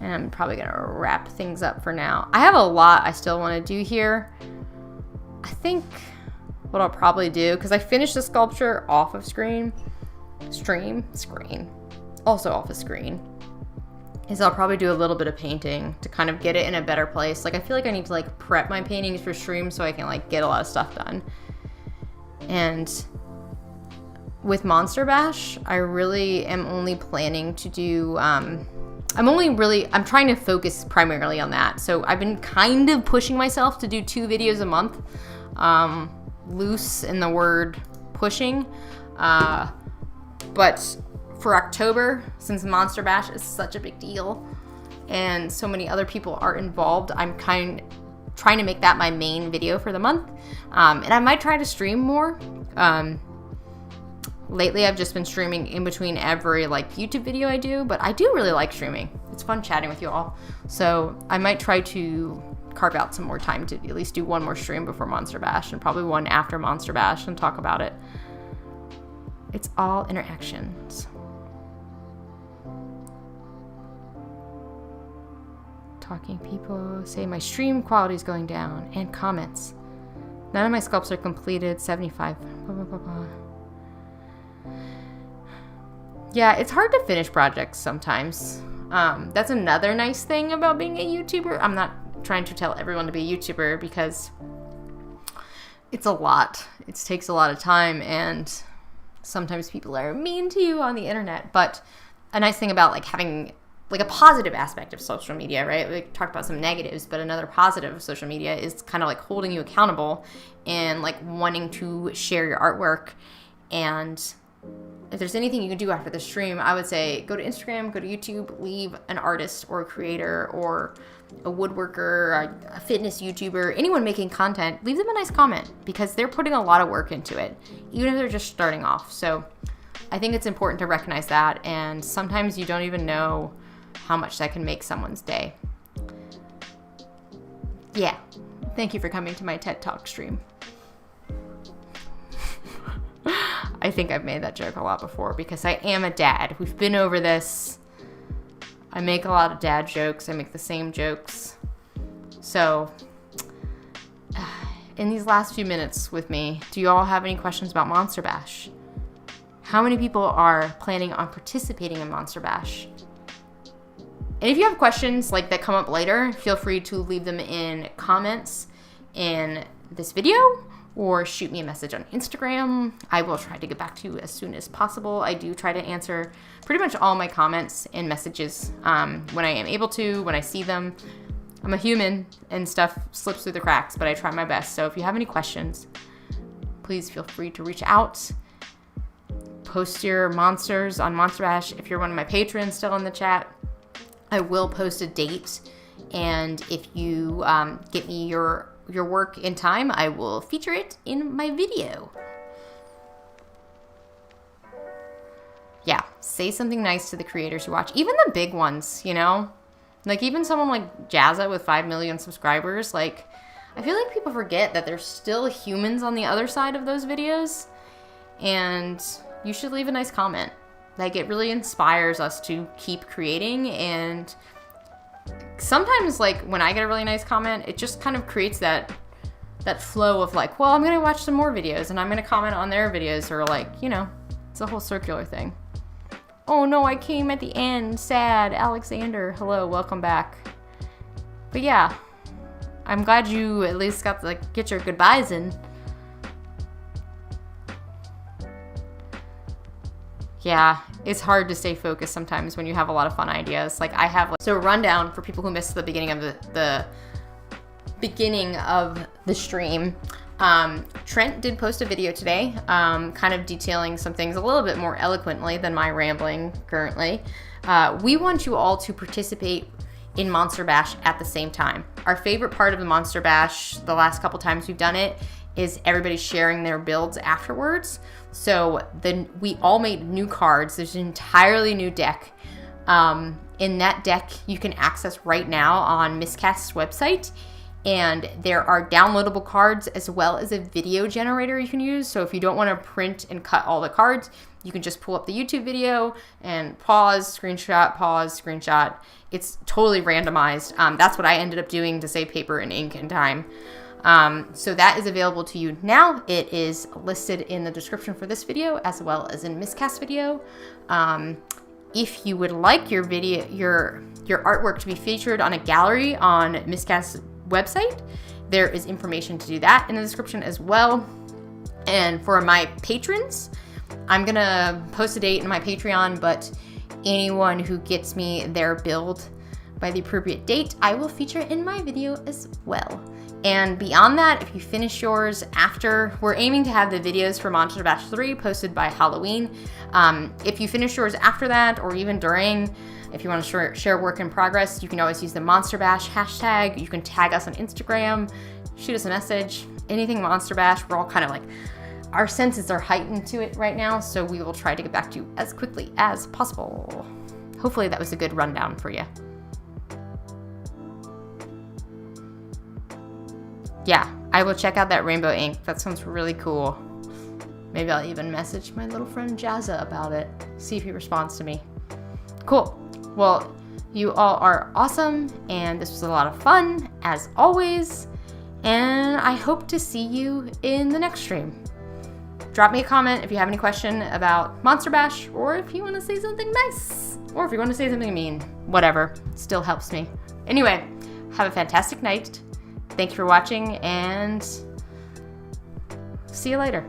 And I'm probably gonna wrap things up for now. I have a lot I still wanna do here. I think what I'll probably do, because I finished the sculpture off of screen, also off of screen, is I'll probably do a little bit of painting to kind of get it in a better place. Like, I feel like I need to like prep my paintings for stream so I can like get a lot of stuff done. And with Monster Bash, I really am only planning to do, I'm trying to focus primarily on that. So I've been kind of pushing myself to do 2 videos a month, loose in the word pushing, but for October, since Monster Bash is such a big deal and so many other people are involved, I'm trying to make that my main video for the month. And I might try to stream more. Lately, I've just been streaming in between every like YouTube video I do, but I do really like streaming. It's fun chatting with you all. So I might try to carve out some more time to at least do 1 more stream before Monster Bash and probably 1 after Monster Bash and talk about it. It's all interactions. Talking people say my stream quality is going down, and comments. None of my sculpts are completed. 75. Blah, blah, blah, blah. Yeah, it's hard to finish projects sometimes. That's another nice thing about being a YouTuber. I'm not trying to tell everyone to be a YouTuber because it's a lot. It takes a lot of time, and sometimes people are mean to you on the internet, but a nice thing about like having like a positive aspect of social media, right? We talked about some negatives, but another positive of social media is kind of like holding you accountable and like wanting to share your artwork. And if there's anything you can do after the stream, I would say go to Instagram, go to YouTube, leave an artist or a creator or a woodworker, a fitness YouTuber, anyone making content, leave them a nice comment because they're putting a lot of work into it, even if they're just starting off. So I think it's important to recognize that. And sometimes you don't even know how much that can make someone's day. Yeah. Thank you for coming to my TED Talk stream. I think I've made that joke a lot before because I am a dad. We've been over this. I make a lot of dad jokes. I make the same jokes. So, in these last few minutes with me, do you all have any questions about Monster Bash? How many people are planning on participating in Monster Bash? And if you have questions like that come up later, feel free to leave them in comments in this video or shoot me a message on Instagram. I will try to get back to you as soon as possible. I do try to answer pretty much all my comments and messages when I am able to, when I see them. I'm a human and stuff slips through the cracks, but I try my best. So if you have any questions, please feel free to reach out. Post your monsters on Monster Bash. If you're one of my patrons still in the chat, I will post a date, and if you get me your work in time, I will feature it in my video. Yeah, say something nice to the creators you watch, even the big ones, you know? Like even someone like Jazza with 5 million subscribers, like I feel like people forget that there's still humans on the other side of those videos, and you should leave a nice comment. Like it really inspires us to keep creating, and sometimes like when I get a really nice comment, it just kind of creates that flow of like, well, I'm gonna watch some more videos and I'm gonna comment on their videos, or like, you know, it's a whole circular thing. Oh no, I came at the end, sad. Alexander, hello, welcome back. But yeah, I'm glad you at least got to like get your goodbyes in. Yeah, it's hard to stay focused sometimes when you have a lot of fun ideas. Like I have, so rundown for people who missed the beginning of the beginning of the stream. Trent did post a video today, kind of detailing some things a little bit more eloquently than my rambling currently. We want you all to participate in Monster Bash at the same time. Our favorite part of the Monster Bash, the last couple times we've done it, is everybody sharing their builds afterwards. So then we all made new cards. There's an entirely new deck. In that deck you can access right now on Miscast's website. And there are downloadable cards as well as a video generator you can use. So if you don't want to print and cut all the cards, you can just pull up the YouTube video and pause, screenshot. It's totally randomized. That's what I ended up doing to save paper and ink and time. So that is available to you now. It is listed in the description for this video as well as in Miscast video. If you would like your video, your artwork to be featured on a gallery on Miscast's website, there is information to do that in the description as well. And for my patrons, I'm gonna post a date in my Patreon, but anyone who gets me their build by the appropriate date, I will feature in my video as well. And beyond that, if you finish yours after, we're aiming to have the videos for Monster Bash 3 posted by Halloween. If you finish yours after that, or even during, if you want to share work in progress, you can always use the Monster Bash hashtag. You can tag us on Instagram, shoot us a message, anything Monster Bash. We're all kind of like, our senses are heightened to it right now, so we will try to get back to you as quickly as possible. Hopefully that was a good rundown for you. Yeah, I will check out that rainbow ink. That sounds really cool. Maybe I'll even message my little friend Jazza about it. See if he responds to me. Cool. Well, you all are awesome, and this was a lot of fun, as always. And I hope to see you in the next stream. Drop me a comment if you have any question about Monster Bash, or if you want to say something nice, or if you want to say something mean. Whatever. Still helps me. Anyway, have a fantastic night. Thank you for watching, and see you later.